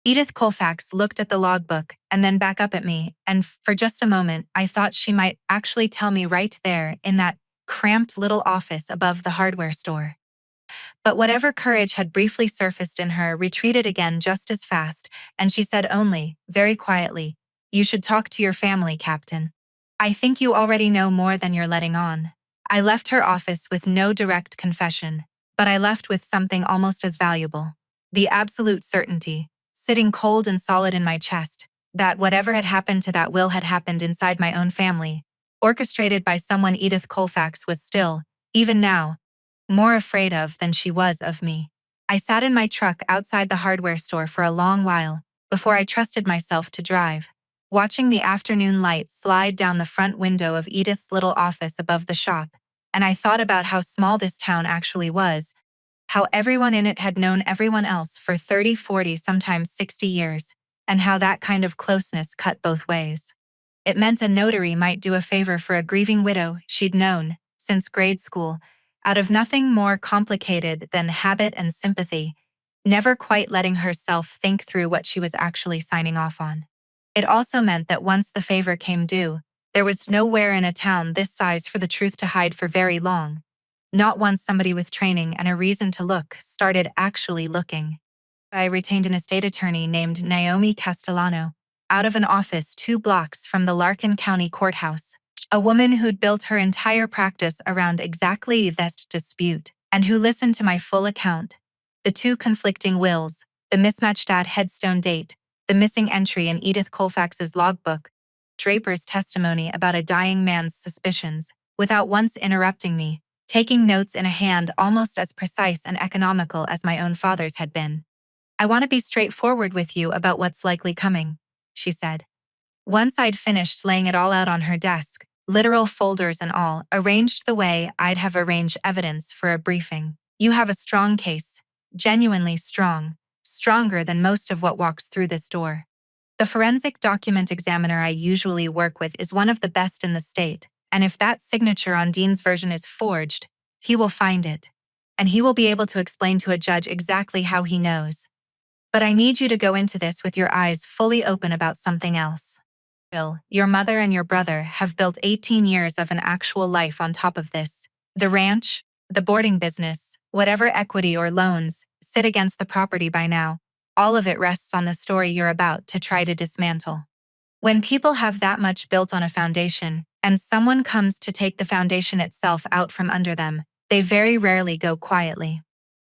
Speaker 1: Edith Colfax looked at the logbook and then back up at me, and for just a moment, I thought she might actually tell me right there in that cramped little office above the hardware store. But whatever courage had briefly surfaced in her retreated again just as fast, and she said only, very quietly, "You should talk to your family, Captain. I think you already know more than you're letting on." I left her office with no direct confession, but I left with something almost as valuable. The absolute certainty, sitting cold and solid in my chest, that whatever had happened to that will had happened inside my own family, orchestrated by someone Edith Colfax was still, even now, more afraid of than she was of me. I sat in my truck outside the hardware store for a long while before I trusted myself to drive, watching the afternoon light slide down the front window of Edith's little office above the shop, and I thought about how small this town actually was, how everyone in it had known everyone else for 30, 40, sometimes 60 years, and how that kind of closeness cut both ways. It meant a notary might do a favor for a grieving widow she'd known since grade school, out of nothing more complicated than habit and sympathy, never quite letting herself think through what she was actually signing off on. It also meant that once the favor came due, there was nowhere in a town this size for the truth to hide for very long. Not once somebody with training and a reason to look started actually looking. I retained an estate attorney named Naomi Castellano, out of an office 2 blocks from the Larkin County Courthouse, a woman who'd built her entire practice around exactly this dispute, and who listened to my full account. The 2 conflicting wills, the mismatched headstone date, the missing entry in Edith Colfax's logbook, Draper's testimony about a dying man's suspicions, without once interrupting me, taking notes in a hand almost as precise and economical as my own father's had been. "I want to be straightforward with you about what's likely coming," she said. Once I'd finished laying it all out on her desk, literal folders and all, arranged the way I'd have arranged evidence for a briefing. "You have a strong case, genuinely strong, stronger than most of what walks through this door. The forensic document examiner I usually work with is one of the best in the state, and if that signature on Dean's version is forged, he will find it, and he will be able to explain to a judge exactly how he knows. But I need you to go into this with your eyes fully open about something else. Bill, your mother and your brother have built 18 years of an actual life on top of this. The ranch, the boarding business, whatever equity or loans sit against the property by now, all of it rests on the story you're about to try to dismantle. When people have that much built on a foundation, and someone comes to take the foundation itself out from under them, they very rarely go quietly.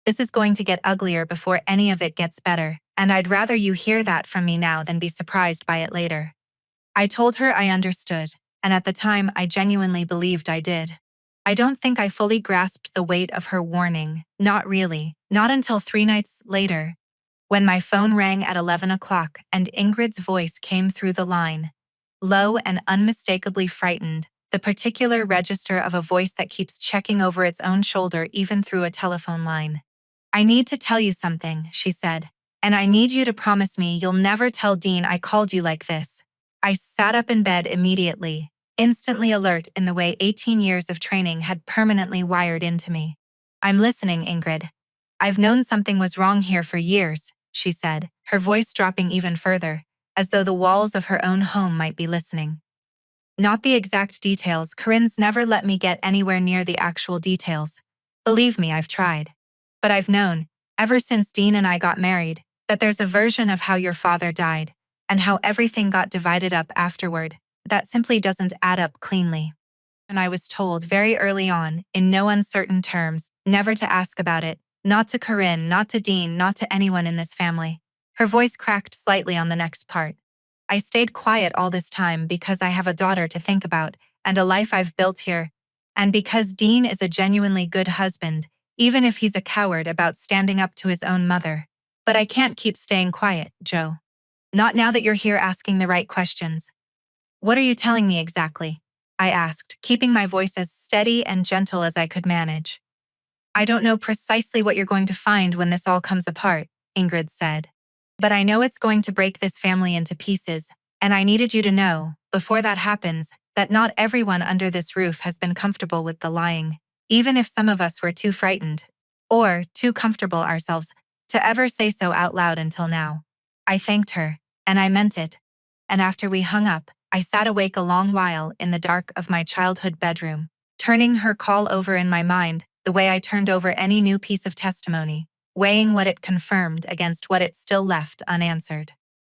Speaker 1: This is going to get uglier before any of it gets better, and I'd rather you hear that from me now than be surprised by it later." I told her I understood, and at the time I genuinely believed I did. I don't think I fully grasped the weight of her warning, not really, not until 3 nights later, when my phone rang at 11 o'clock and Ingrid's voice came through the line. Low and unmistakably frightened, the particular register of a voice that keeps checking over its own shoulder even through a telephone line. "I need to tell you something," she said, "and I need you to promise me you'll never tell Dean I called you like this." I sat up in bed immediately, instantly alert in the way 18 years of training had permanently wired into me. "I'm listening, Ingrid. I've known something was wrong here for years," she said, her voice dropping even further, as though the walls of her own home might be listening. Not the exact details. Corinne's never let me get anywhere near the actual details. Believe me, I've tried. But I've known, ever since Dean and I got married, that there's a version of how your father died, and how everything got divided up afterward, that simply doesn't add up cleanly. And I was told very early on, in no uncertain terms, never to ask about it, not to Corinne, not to Dean, not to anyone in this family. Her voice cracked slightly on the next part. I stayed quiet all this time because I have a daughter to think about, and a life I've built here, and because Dean is a genuinely good husband, even if he's a coward about standing up to his own mother. But I can't keep staying quiet, Joe. Not now that you're here asking the right questions. "What are you telling me exactly?" I asked, keeping my voice as steady and gentle as I could manage. "I don't know precisely what you're going to find when this all comes apart," Ingrid said. "But I know it's going to break this family into pieces, and I needed you to know, before that happens, that not everyone under this roof has been comfortable with the lying. even if some of us were too frightened or too comfortable ourselves to ever say so out loud until now. I thanked her, and I meant it. And after we hung up, I sat awake a long while in the dark of my childhood bedroom, turning her call over in my mind the way I turned over any new piece of testimony, weighing what it confirmed against what it still left unanswered.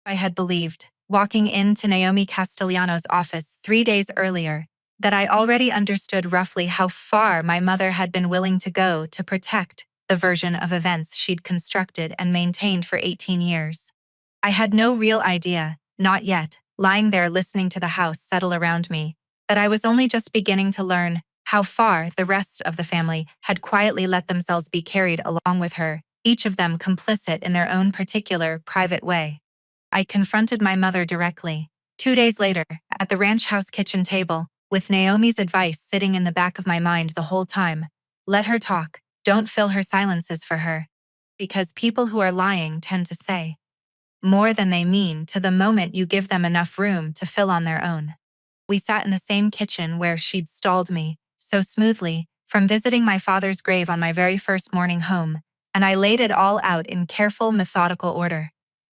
Speaker 1: I had believed, walking into Naomi Castellanos' office 3 days earlier, that I already understood roughly how far my mother had been willing to go to protect the version of events she'd constructed and maintained for 18 years. I had no real idea, not yet, lying there listening to the house settle around me, that I was only just beginning to learn how far the rest of the family had quietly let themselves be carried along with her, each of them complicit in their own particular, private way. I confronted my mother directly, 2 days later, at the ranch house kitchen table, with Naomi's advice sitting in the back of my mind the whole time. Let her talk, don't fill her silences for her. Because people who are lying tend to say more than they mean to the moment you give them enough room to fill on their own. We sat in the same kitchen where she'd stalled me, so smoothly, from visiting my father's grave on my very first morning home, and I laid it all out in careful, methodical order.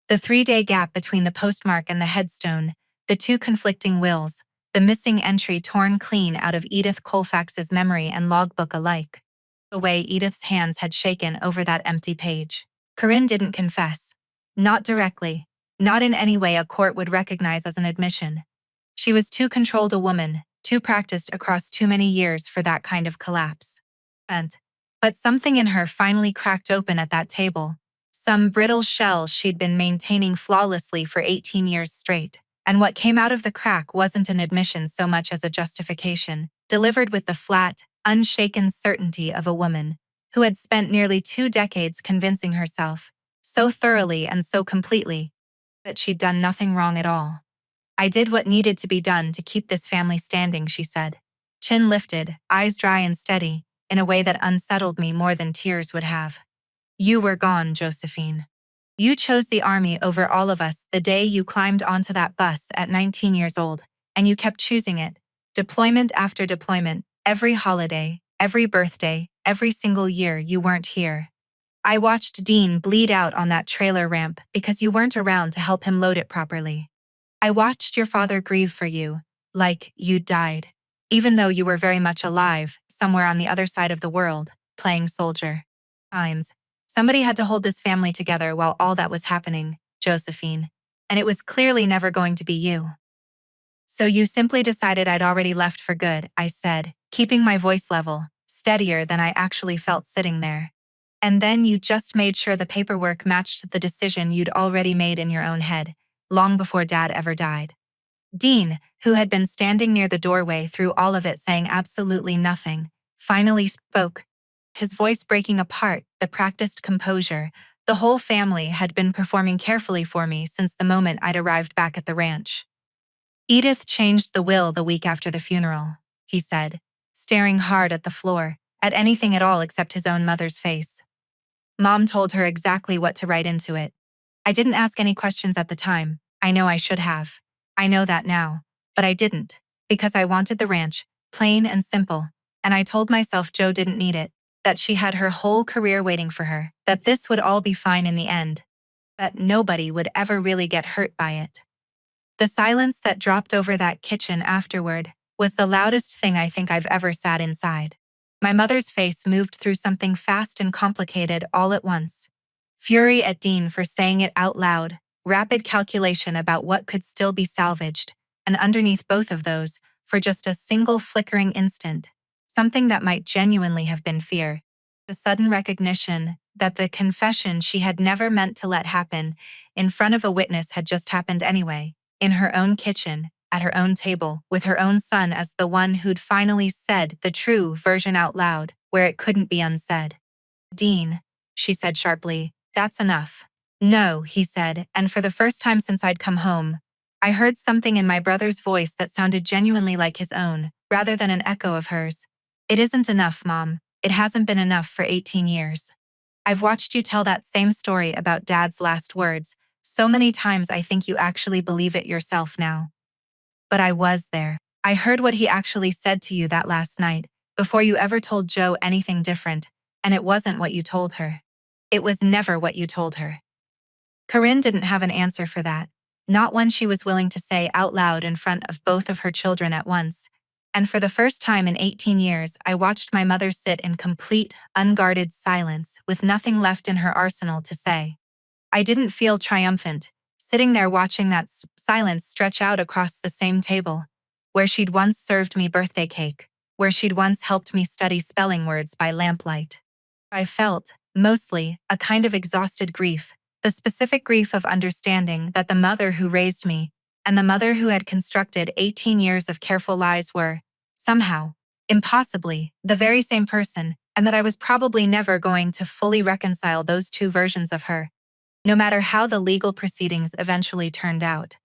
Speaker 1: The 3-day gap between the postmark and the headstone, the two conflicting wills, the missing entry torn clean out of Edith Colfax's memory and logbook alike. The way Edith's hands had shaken over that empty page. Corinne didn't confess. Not directly. Not in any way a court would recognize as an admission. She was too controlled a woman, too practiced across too many years for that kind of collapse. But something in her finally cracked open at that table. Some brittle shell she'd been maintaining flawlessly for 18 years straight. And what came out of the crack wasn't an admission so much as a justification, delivered with the flat, unshaken certainty of a woman who had spent nearly 2 decades convincing herself, so thoroughly and so completely, that she'd done nothing wrong at all. I did what needed to be done to keep this family standing, she said. Chin lifted, eyes dry and steady, in a way that unsettled me more than tears would have. You were gone, Josephine. You chose the army over all of us the day you climbed onto that bus at 19 years old, and you kept choosing it. Deployment after deployment, every holiday, every birthday, every single year you weren't here. I watched Dean bleed out on that trailer ramp because you weren't around to help him load it properly. I watched your father grieve for you, like you'd died, even though you were very much alive, somewhere on the other side of the world, playing soldier. Times. Somebody had to hold this family together while all that was happening, Josephine, and it was clearly never going to be you. So you simply decided I'd already left for good, I said, keeping my voice level, steadier than I actually felt sitting there. And then you just made sure the paperwork matched the decision you'd already made in your own head, long before Dad ever died. Dean, who had been standing near the doorway through all of it saying absolutely nothing, finally spoke, his voice breaking apart, the practiced composure the whole family had been performing carefully for me since the moment I'd arrived back at the ranch. Edith changed the will the week after the funeral, he said, staring hard at the floor, at anything at all except his own mother's face. Mom told her exactly what to write into it. I didn't ask any questions at the time. I know I should have. I know that now. But I didn't, because I wanted the ranch, plain and simple, and I told myself Joe didn't need it, that she had her whole career waiting for her, that this would all be fine in the end, that nobody would ever really get hurt by it. The silence that dropped over that kitchen afterward was the loudest thing I think I've ever sat inside. My mother's face moved through something fast and complicated all at once. Fury at Dean for saying it out loud, rapid calculation about what could still be salvaged, and underneath both of those, for just a single flickering instant, something that might genuinely have been fear. The sudden recognition that the confession she had never meant to let happen in front of a witness had just happened anyway, in her own kitchen, at her own table, with her own son as the one who'd finally said the true version out loud, where it couldn't be unsaid. Dean, she said sharply, that's enough. No, he said, and for the first time since I'd come home, I heard something in my brother's voice that sounded genuinely like his own, rather than an echo of hers. It isn't enough, Mom. It hasn't been enough for 18 years. I've watched you tell that same story about Dad's last words so many times I think you actually believe it yourself now. But I was there. I heard what he actually said to you that last night, before you ever told Joe anything different, and it wasn't what you told her. It was never what you told her. Corinne didn't have an answer for that, not one she was willing to say out loud in front of both of her children at once. And for the first time in 18 years, I watched my mother sit in complete, unguarded silence with nothing left in her arsenal to say. I didn't feel triumphant, sitting there watching that silence stretch out across the same table, where she'd once served me birthday cake, where she'd once helped me study spelling words by lamplight. I felt, mostly, a kind of exhausted grief, the specific grief of understanding that the mother who raised me and the mother who had constructed 18 years of careful lies were, somehow, impossibly, the very same person, and that I was probably never going to fully reconcile those two versions of her, no matter how the legal proceedings eventually turned out.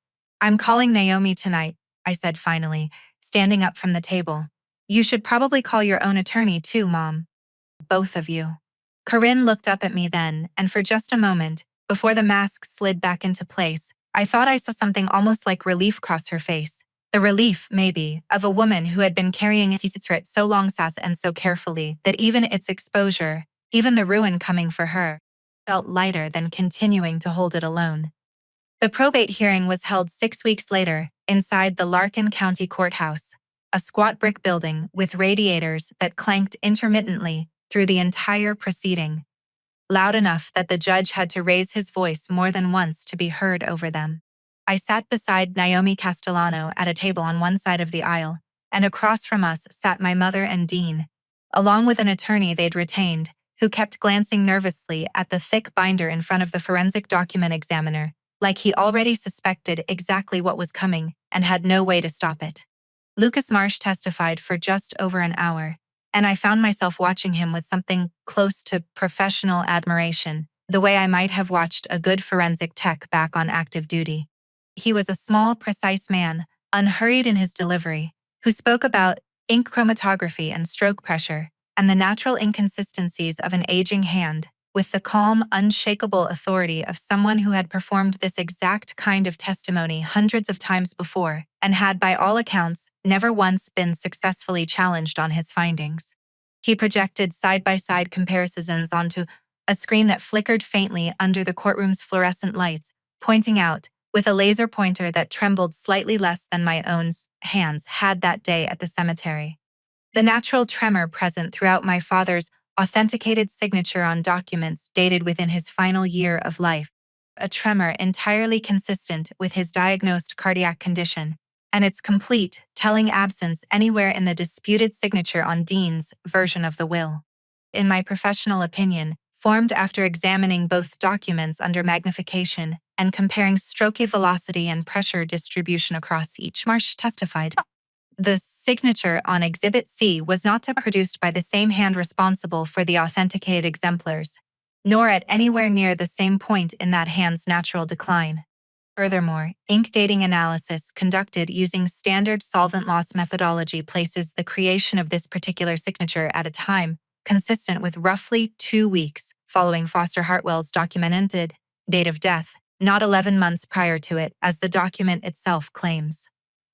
Speaker 1: "I'm calling Naomi tonight," I said finally, standing up from the table. "You should probably call your own attorney too, Mom. Both of you." Corinne looked up at me then, and for just a moment, before the mask slid back into place, I thought I saw something almost like relief cross her face. The relief, maybe, of a woman who had been carrying a secret so long and so carefully that even its exposure, even the ruin coming for her, felt lighter than continuing to hold it alone. The probate hearing was held 6 weeks later, inside the Larkin County Courthouse, a squat brick building with radiators that clanked intermittently through the entire proceeding, loud enough that the judge had to raise his voice more than once to be heard over them. I sat beside Naomi Castellano at a table on one side of the aisle, and across from us sat my mother and Dean, along with an attorney they'd retained, who kept glancing nervously at the thick binder in front of the forensic document examiner, like he already suspected exactly what was coming and had no way to stop it. Lucas Marsh testified for just over an hour, and I found myself watching him with something close to professional admiration, the way I might have watched a good forensic tech back on active duty. He was a small, precise man, unhurried in his delivery, who spoke about ink chromatography and stroke pressure, and the natural inconsistencies of an aging hand, with the calm, unshakable authority of someone who had performed this exact kind of testimony hundreds of times before and had, by all accounts, never once been successfully challenged on his findings. He projected side-by-side comparisons onto a screen that flickered faintly under the courtroom's fluorescent lights, pointing out, with a laser pointer that trembled slightly less than my own hands had that day at the cemetery, the natural tremor present throughout my father's authenticated signature on documents dated within his final year of life, a tremor entirely consistent with his diagnosed cardiac condition, and its complete, telling absence anywhere in the disputed signature on Dean's version of the will. In my professional opinion, formed after examining both documents under magnification and comparing stroke velocity and pressure distribution across each, Marsh testified. The signature on Exhibit C was not produced by the same hand responsible for the authenticated exemplars, nor at anywhere near the same point in that hand's natural decline. Furthermore, ink dating analysis conducted using standard solvent loss methodology places the creation of this particular signature at a time consistent with roughly 2 weeks following Foster Hartwell's documented date of death, not 11 months prior to it, as the document itself claims.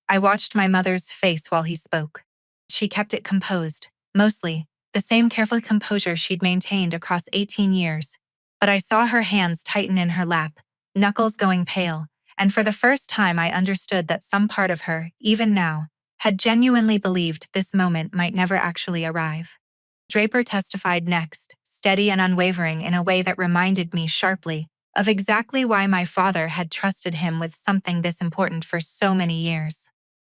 Speaker 1: I watched my mother's face while he spoke. She kept it composed, mostly, the same careful composure she'd maintained across 18 years. But I saw her hands tighten in her lap, knuckles going pale, and for the first time I understood that some part of her, even now, had genuinely believed this moment might never actually arrive. Draper testified next, steady and unwavering in a way that reminded me sharply of exactly why my father had trusted him with something this important for so many years.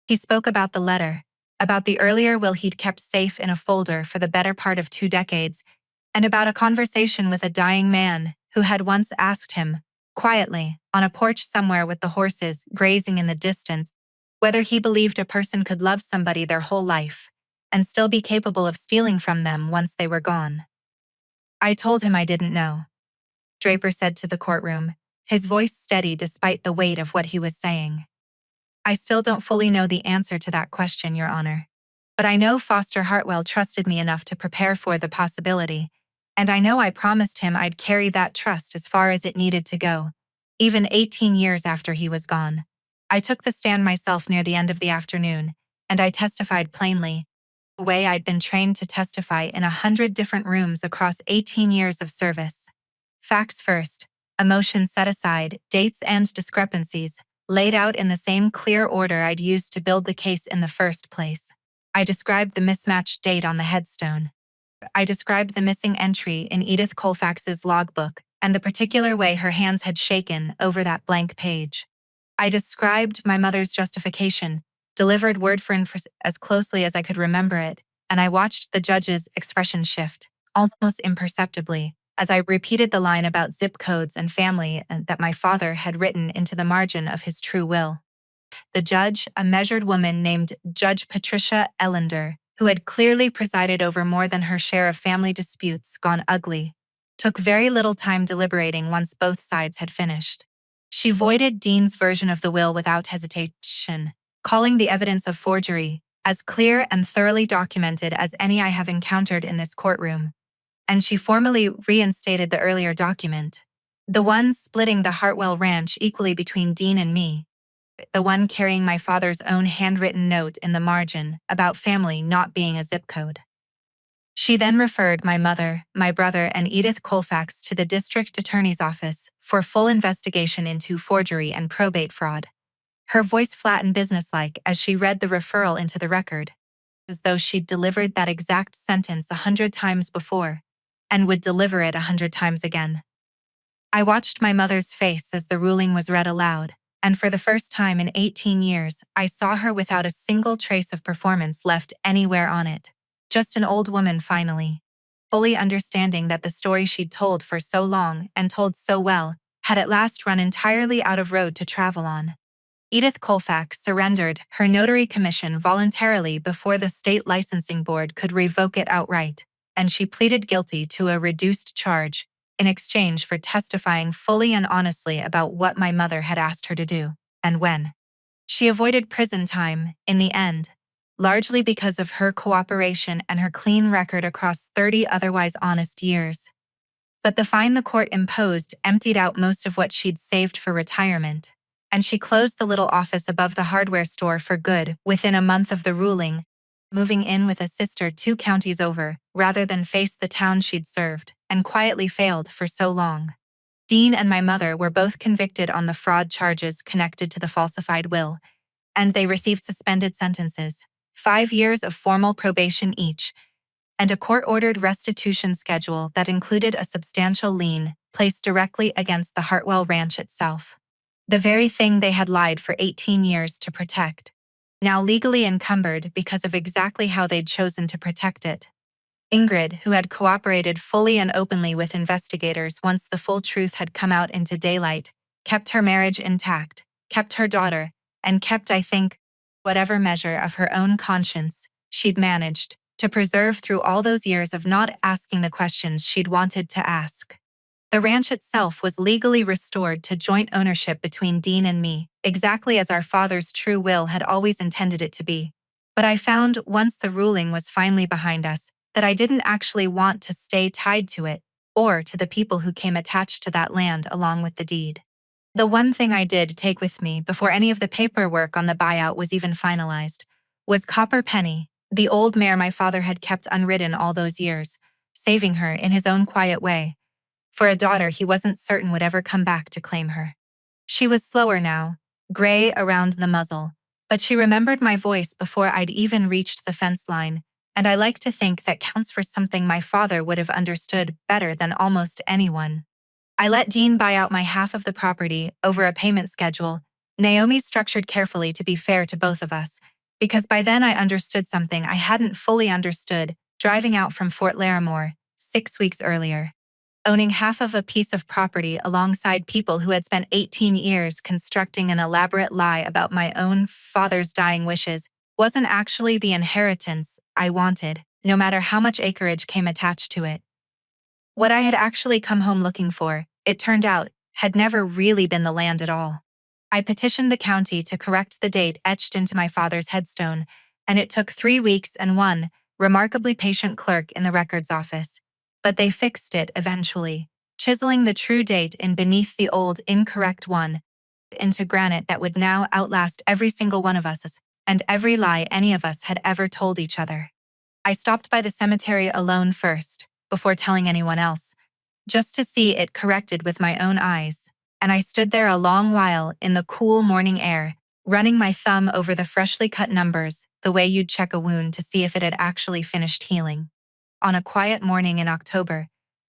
Speaker 1: He spoke about the letter, about the earlier will he'd kept safe in a folder for the better part of 2 decades, and about a conversation with a dying man who had once asked him, quietly, on a porch somewhere with the horses grazing in the distance, whether he believed a person could love somebody their whole life and still be capable of stealing from them once they were gone. "I told him I didn't know," Draper said to the courtroom, his voice steady despite the weight of what he was saying. "I still don't fully know the answer to that question, Your Honor. But I know Foster Hartwell trusted me enough to prepare for the possibility, and I know I promised him I'd carry that trust as far as it needed to go, even 18 years after he was gone. I took the stand myself near the end of the afternoon, and I testified plainly. the way I'd been trained to testify in 100 different rooms across 18 years of service. Facts first, emotions set aside, dates and discrepancies laid out in the same clear order I'd used to build the case in the first place. I described the mismatched date on the headstone. I described the missing entry in Edith Colfax's logbook and the particular way her hands had shaken over that blank page. I described my mother's justification, delivered word for word as closely as I could remember it, and I watched the judge's expression shift, almost imperceptibly, as I repeated the line about zip codes and family that my father had written into the margin of his true will. The judge, a measured woman named Judge Patricia Ellender, who had clearly presided over more than her share of family disputes gone ugly, took very little time deliberating once both sides had finished. She voided Dean's version of the will without hesitation, calling the evidence of forgery as clear and thoroughly documented as any I have encountered in this courtroom. And she formally reinstated the earlier document, the one splitting the Hartwell Ranch equally between Dean and me, the one carrying my father's own handwritten note in the margin about family not being a zip code. She then referred my mother, my brother, and Edith Colfax to the district attorney's office for full investigation into forgery and probate fraud. Her voice flat and businesslike as she read the referral into the record, as though she'd delivered that exact sentence 100 times before, and would deliver it 100 times again. I watched my mother's face as the ruling was read aloud, and for the first time in 18 years, I saw her without a single trace of performance left anywhere on it. Just an old woman finally, fully understanding that the story she'd told for so long and told so well had at last run entirely out of road to travel on. Edith Colfax surrendered her notary commission voluntarily before the state licensing board could revoke it outright, and she pleaded guilty to a reduced charge in exchange for testifying fully and honestly about what my mother had asked her to do and when. She avoided prison time, in the end, largely because of her cooperation and her clean record across 30 otherwise honest years. But the fine the court imposed emptied out most of what she'd saved for retirement, and she closed the little office above the hardware store for good within a month of the ruling, moving in with a sister 2 counties over rather than face the town she'd served and quietly failed for so long. Dean and my mother were both convicted on the fraud charges connected to the falsified will, and they received suspended sentences, 5 years of formal probation each, and a court-ordered restitution schedule that included a substantial lien placed directly against the Hartwell Ranch itself. The very thing they had lied for 18 years to protect, now legally encumbered because of exactly how they'd chosen to protect it. Ingrid, who had cooperated fully and openly with investigators once the full truth had come out into daylight, kept her marriage intact, kept her daughter, and kept, I think, whatever measure of her own conscience she'd managed to preserve through all those years of not asking the questions she'd wanted to ask. The ranch itself was legally restored to joint ownership between Dean and me, exactly as our father's true will had always intended it to be. But I found, once the ruling was finally behind us, that I didn't actually want to stay tied to it, or to the people who came attached to that land along with the deed. The one thing I did take with me before any of the paperwork on the buyout was even finalized was Copper Penny, the old mare my father had kept unridden all those years, saving her in his own quiet way, for a daughter he wasn't certain would ever come back to claim her. She was slower now, gray around the muzzle, but she remembered my voice before I'd even reached the fence line, and I like to think that counts for something my father would have understood better than almost anyone. I let Dean buy out my half of the property over a payment schedule Naomi structured carefully to be fair to both of us, because by then I understood something I hadn't fully understood driving out from Fort Laramore 6 weeks earlier. Owning half of a piece of property alongside people who had spent 18 years constructing an elaborate lie about my own father's dying wishes wasn't actually the inheritance I wanted, no matter how much acreage came attached to it. What I had actually come home looking for, it turned out, had never really been the land at all. I petitioned the county to correct the date etched into my father's headstone, and it took 3 weeks and one remarkably patient clerk in the records office. But they fixed it eventually, chiseling the true date in beneath the old incorrect one into granite that would now outlast every single one of us and every lie any of us had ever told each other. I stopped by the cemetery alone first, before telling anyone else, just to see it corrected with my own eyes. And I stood there a long while in the cool morning air, running my thumb over the freshly cut numbers, the way you'd check a wound to see if it had actually finished healing. On a quiet morning in October,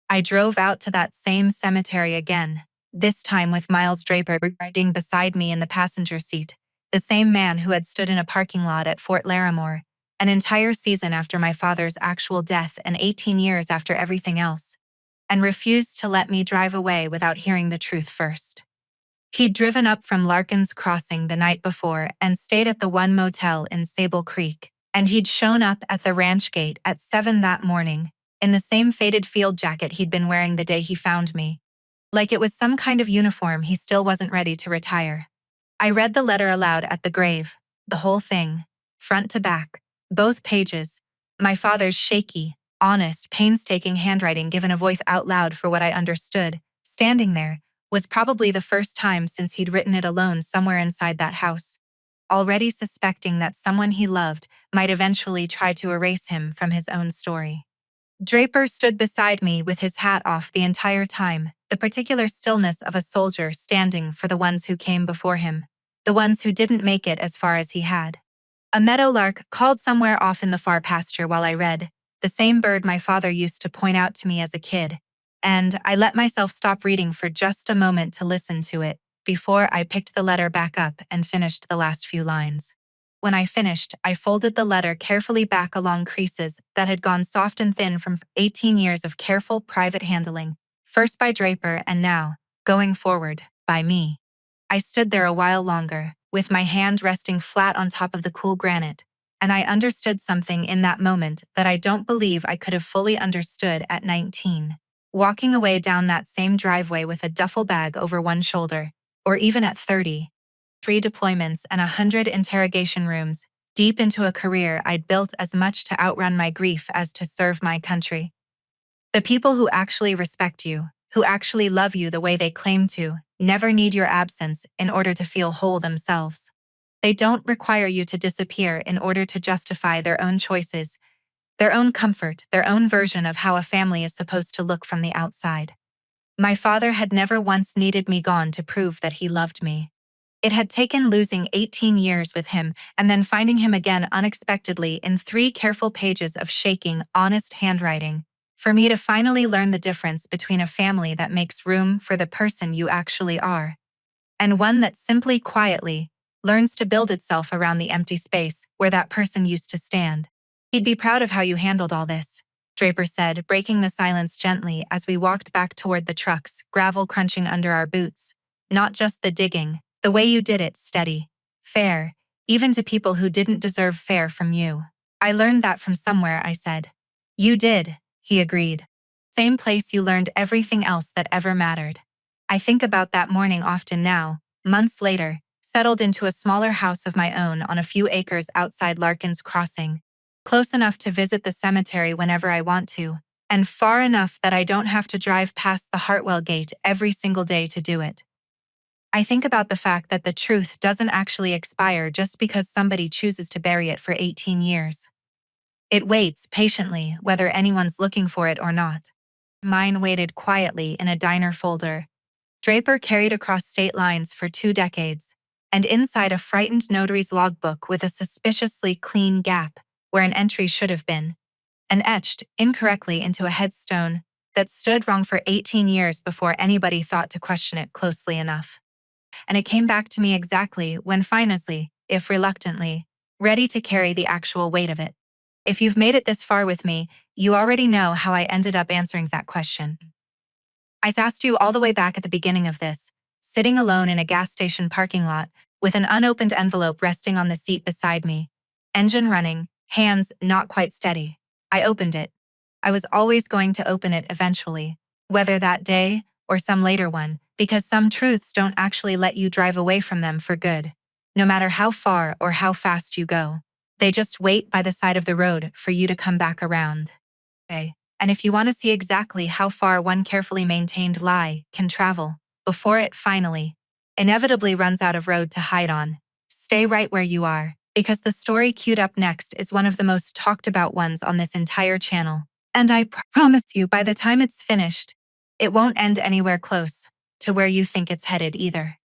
Speaker 1: I drove out to that same cemetery again, this time with Miles Draper riding beside me in the passenger seat, the same man who had stood in a parking lot at Fort Laramore, an entire season after my father's actual death and 18 years after everything else, and refused to let me drive away without hearing the truth first. He'd driven up from Larkin's Crossing the night before and stayed at the one motel in Sable Creek, and he'd shown up at the ranch gate at 7 that morning, in the same faded field jacket he'd been wearing the day he found me. Like it was some kind of uniform he still wasn't ready to retire. I read the letter aloud at the grave, the whole thing, front to back, both pages, my father's shaky, honest, painstaking handwriting given a voice out loud for what I understood, standing there, was probably the first time since he'd written it alone somewhere inside that house, already suspecting that someone he loved might eventually try to erase him from his own story. Draper stood beside me with his hat off the entire time, the particular stillness of a soldier standing for the ones who came before him, the ones who didn't make it as far as he had. A meadowlark called somewhere off in the far pasture while I read, the same bird my father used to point out to me as a kid, and I let myself stop reading for just a moment to listen to it before I picked the letter back up and finished the last few lines. When I finished, I folded the letter carefully back along creases that had gone soft and thin from 18 years of careful private handling, first by Draper and now, going forward, by me. I stood there a while longer, with my hand resting flat on top of the cool granite, and I understood something in that moment that I don't believe I could have fully understood at 19. Walking away down that same driveway with a duffel bag over one shoulder, or even at 30, 3 deployments and 100 interrogation rooms, deep into a career I'd built as much to outrun my grief as to serve my country. The people who actually respect you, who actually love you the way they claim to, never need your absence in order to feel whole themselves. They don't require you to disappear in order to justify their own choices, their own comfort, their own version of how a family is supposed to look from the outside. My father had never once needed me gone to prove that he loved me. It had taken losing 18 years with him and then finding him again unexpectedly in 3 careful pages of shaking, honest handwriting, for me to finally learn the difference between a family that makes room for the person you actually are, and one that simply quietly learns to build itself around the empty space where that person used to stand. He'd be proud of how you handled all this, Draper said, breaking the silence gently as we walked back toward the trucks, gravel crunching under our boots. Not just the digging, the way you did it, steady, fair, even to people who didn't deserve fair from you. I learned that from somewhere, I said. You did, he agreed. Same place you learned everything else that ever mattered. I think about that morning often now, months later, settled into a smaller house of my own on a few acres outside Larkin's Crossing, close enough to visit the cemetery whenever I want to, and far enough that I don't have to drive past the Hartwell Gate every single day to do it. I think about the fact that the truth doesn't actually expire just because somebody chooses to bury it for 18 years. It waits patiently whether anyone's looking for it or not. Mine waited quietly in a diner folder. Draper carried across state lines for 2 decades, and inside a frightened notary's logbook with a suspiciously clean gap where an entry should have been, and etched incorrectly into a headstone that stood wrong for 18 years before anybody thought to question it closely enough. And it came back to me exactly when finally, if reluctantly, ready to carry the actual weight of it. If you've made it this far with me, you already know how I ended up answering that question. I asked you all the way back at the beginning of this, sitting alone in a gas station parking lot, with an unopened envelope resting on the seat beside me, engine running, hands not quite steady. I opened it. I was always going to open it eventually, whether that day or some later one, because some truths don't actually let you drive away from them for good, no matter how far or how fast you go. They just wait by the side of the road for you to come back around. Okay. And if you want to see exactly how far one carefully maintained lie can travel before it finally, inevitably runs out of road to hide on, stay right where you are. because the story queued up next is one of the most talked about ones on this entire channel. And I promise you, by the time it's finished, it won't end anywhere close to where you think it's headed either.